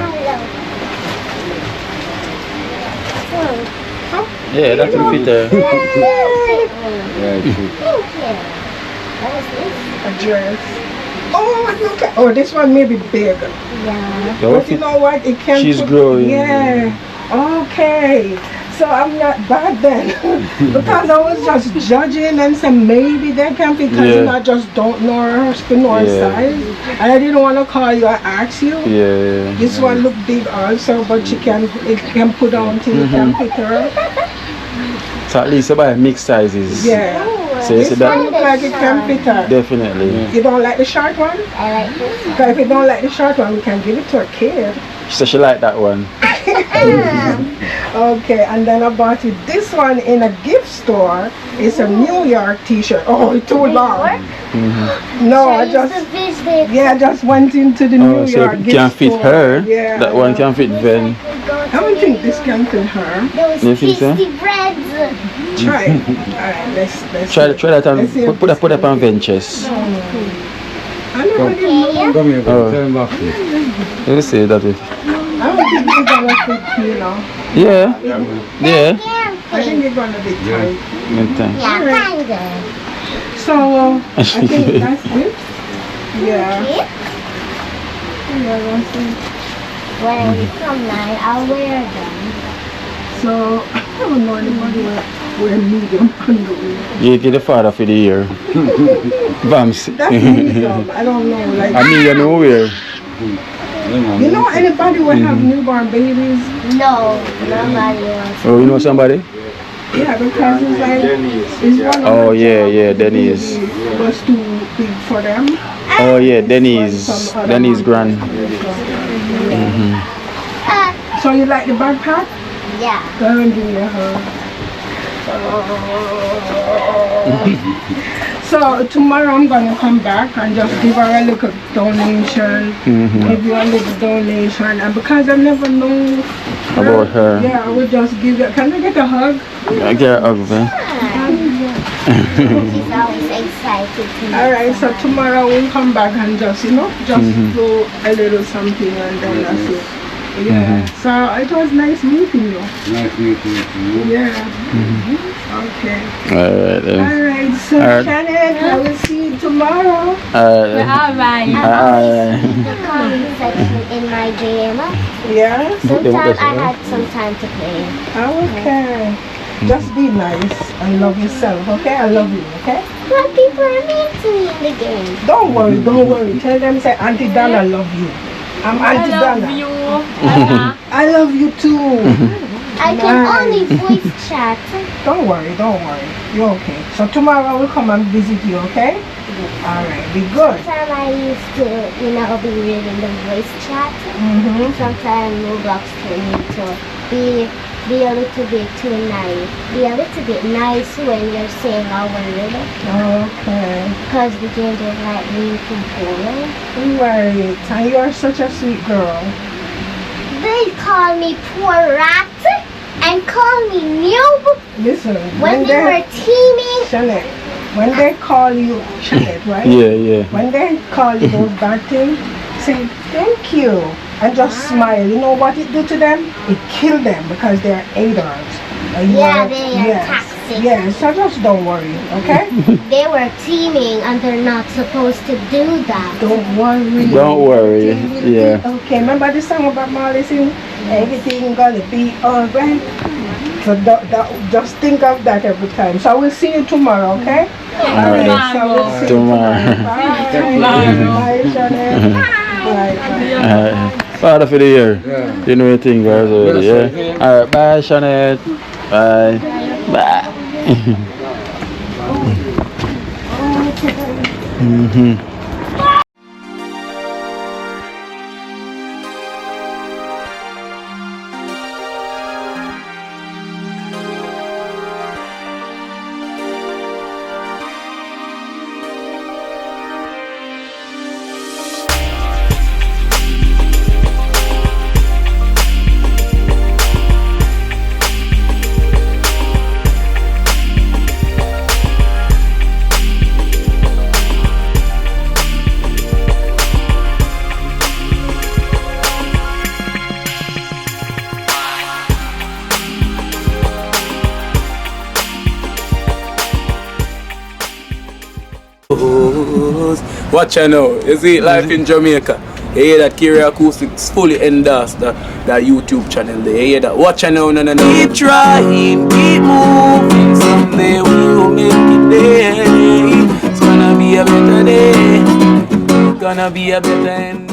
Yeah, that will fit her. Thank you. What is this? A dress. Oh, look at, oh, this one may be big. Yeah. That will But you fit. know what? It can. She's growing. Yeah. Okay. So I'm not bad then, because I was just judging and saying maybe they can fit, because Yeah. I just don't know her skin or Yeah. size, and I didn't want to call you and ask you. Yeah. This one look big also, but it can put on till it can fit her. So at least about mixed sizes. Yeah. So you This see one that? look like it can fit her. Definitely. You don't like the short one? I like this one. Because if you don't like the short one, we can give it to a kid. So she like that one. Okay, and then I bought you this one in a gift store. It's a New York t-shirt. Oh, it's too long. No, I just just went into the New Oh, so York it gift can fit store. her. Yeah. That one can fit Ben. I don't think this can fit her. Those You think so? tasty breads. Try it. Alright, let's Try that Let's see and if put that on ventures. I never did know. Come here, Oh. turn back. You see that it. I don't think it's gonna fit, you know. Yeah. Yeah. I think it's gonna be tight. Good time. Yeah, kinda. So I think that's it. Yeah. Yeah. Yeah, that's it. When I become 9, I'll wear them. So I don't know anybody wear medium underwear. You get the father for the year. Vamps. That's medium. I don't know. Like I mean, you know where. you know anybody will have newborn babies? No, nobody wants. Oh, you know somebody? Yeah, because it's like it's one of Oh the yeah, jobs yeah, the Denise. baby was too big for them. Oh yeah, Denise. Denise grand. So you like the backpack? Yeah. Go and give me a hug. So tomorrow I'm gonna come back and just give her a little donation, give you a little donation, and because I never know About her. yeah, I would just give you. Can I get a hug? I get her hug, man. She's always excited to All right, so tomorrow we'll come back and just do a little something, and then that's it. Yeah. So it was nice meeting you. Nice meeting you. Yeah. Okay. Alright then. All right, so All right. Shannon, I will see you tomorrow. Alright. the comment section in my game. Yeah. Sometimes I had some time to play. Okay. Just be nice and love yourself, okay? I love you, okay? But people are mean to me in the game. Don't worry, don't worry. Tell them, say, Auntie Donna love you. I'm Auntie Donna. I love you too. I can only voice chat. Don't worry, don't worry. You're okay. So tomorrow I will come and visit you, okay? Alright, be good. Sometimes I used to, be reading the voice chat. Sometimes Roblox told me to be a little bit too nice. Be a little bit nice when you're saying a word. Okay. Because the game doesn't like me controlling. Right. And you are such a sweet girl. They call me poor rat and call me noob Listen, when they were teaming. Shanette, when they call you Shanette, right? Yeah. When they call you those bad things, say thank you and just smile. You know what it do to them? It kill them because they are haters. Yeah, they are toxic. Yes, so just don't worry, okay? They were teaming and they're not supposed to do that. Don't worry. Don't worry. Everything will be Yeah. okay, remember the song about Marley sing? Everything gonna be alright. So just think of that every time. So I will see you tomorrow, okay? Alright. So I will see you Tomorrow. Bye, Shannon. Bye. Father for the year. You know your thing, guys, already, yeah? Alright, bye, Shanette. Bye. Bye. Watch out now. You see life in Jamaica. You hear that Kyria Acoustics fully endorsed that YouTube channel there. You hear that? Watch out now, no. Keep trying, keep moving. Someday we will make it there. It's gonna be a better day. Gonna be a better end.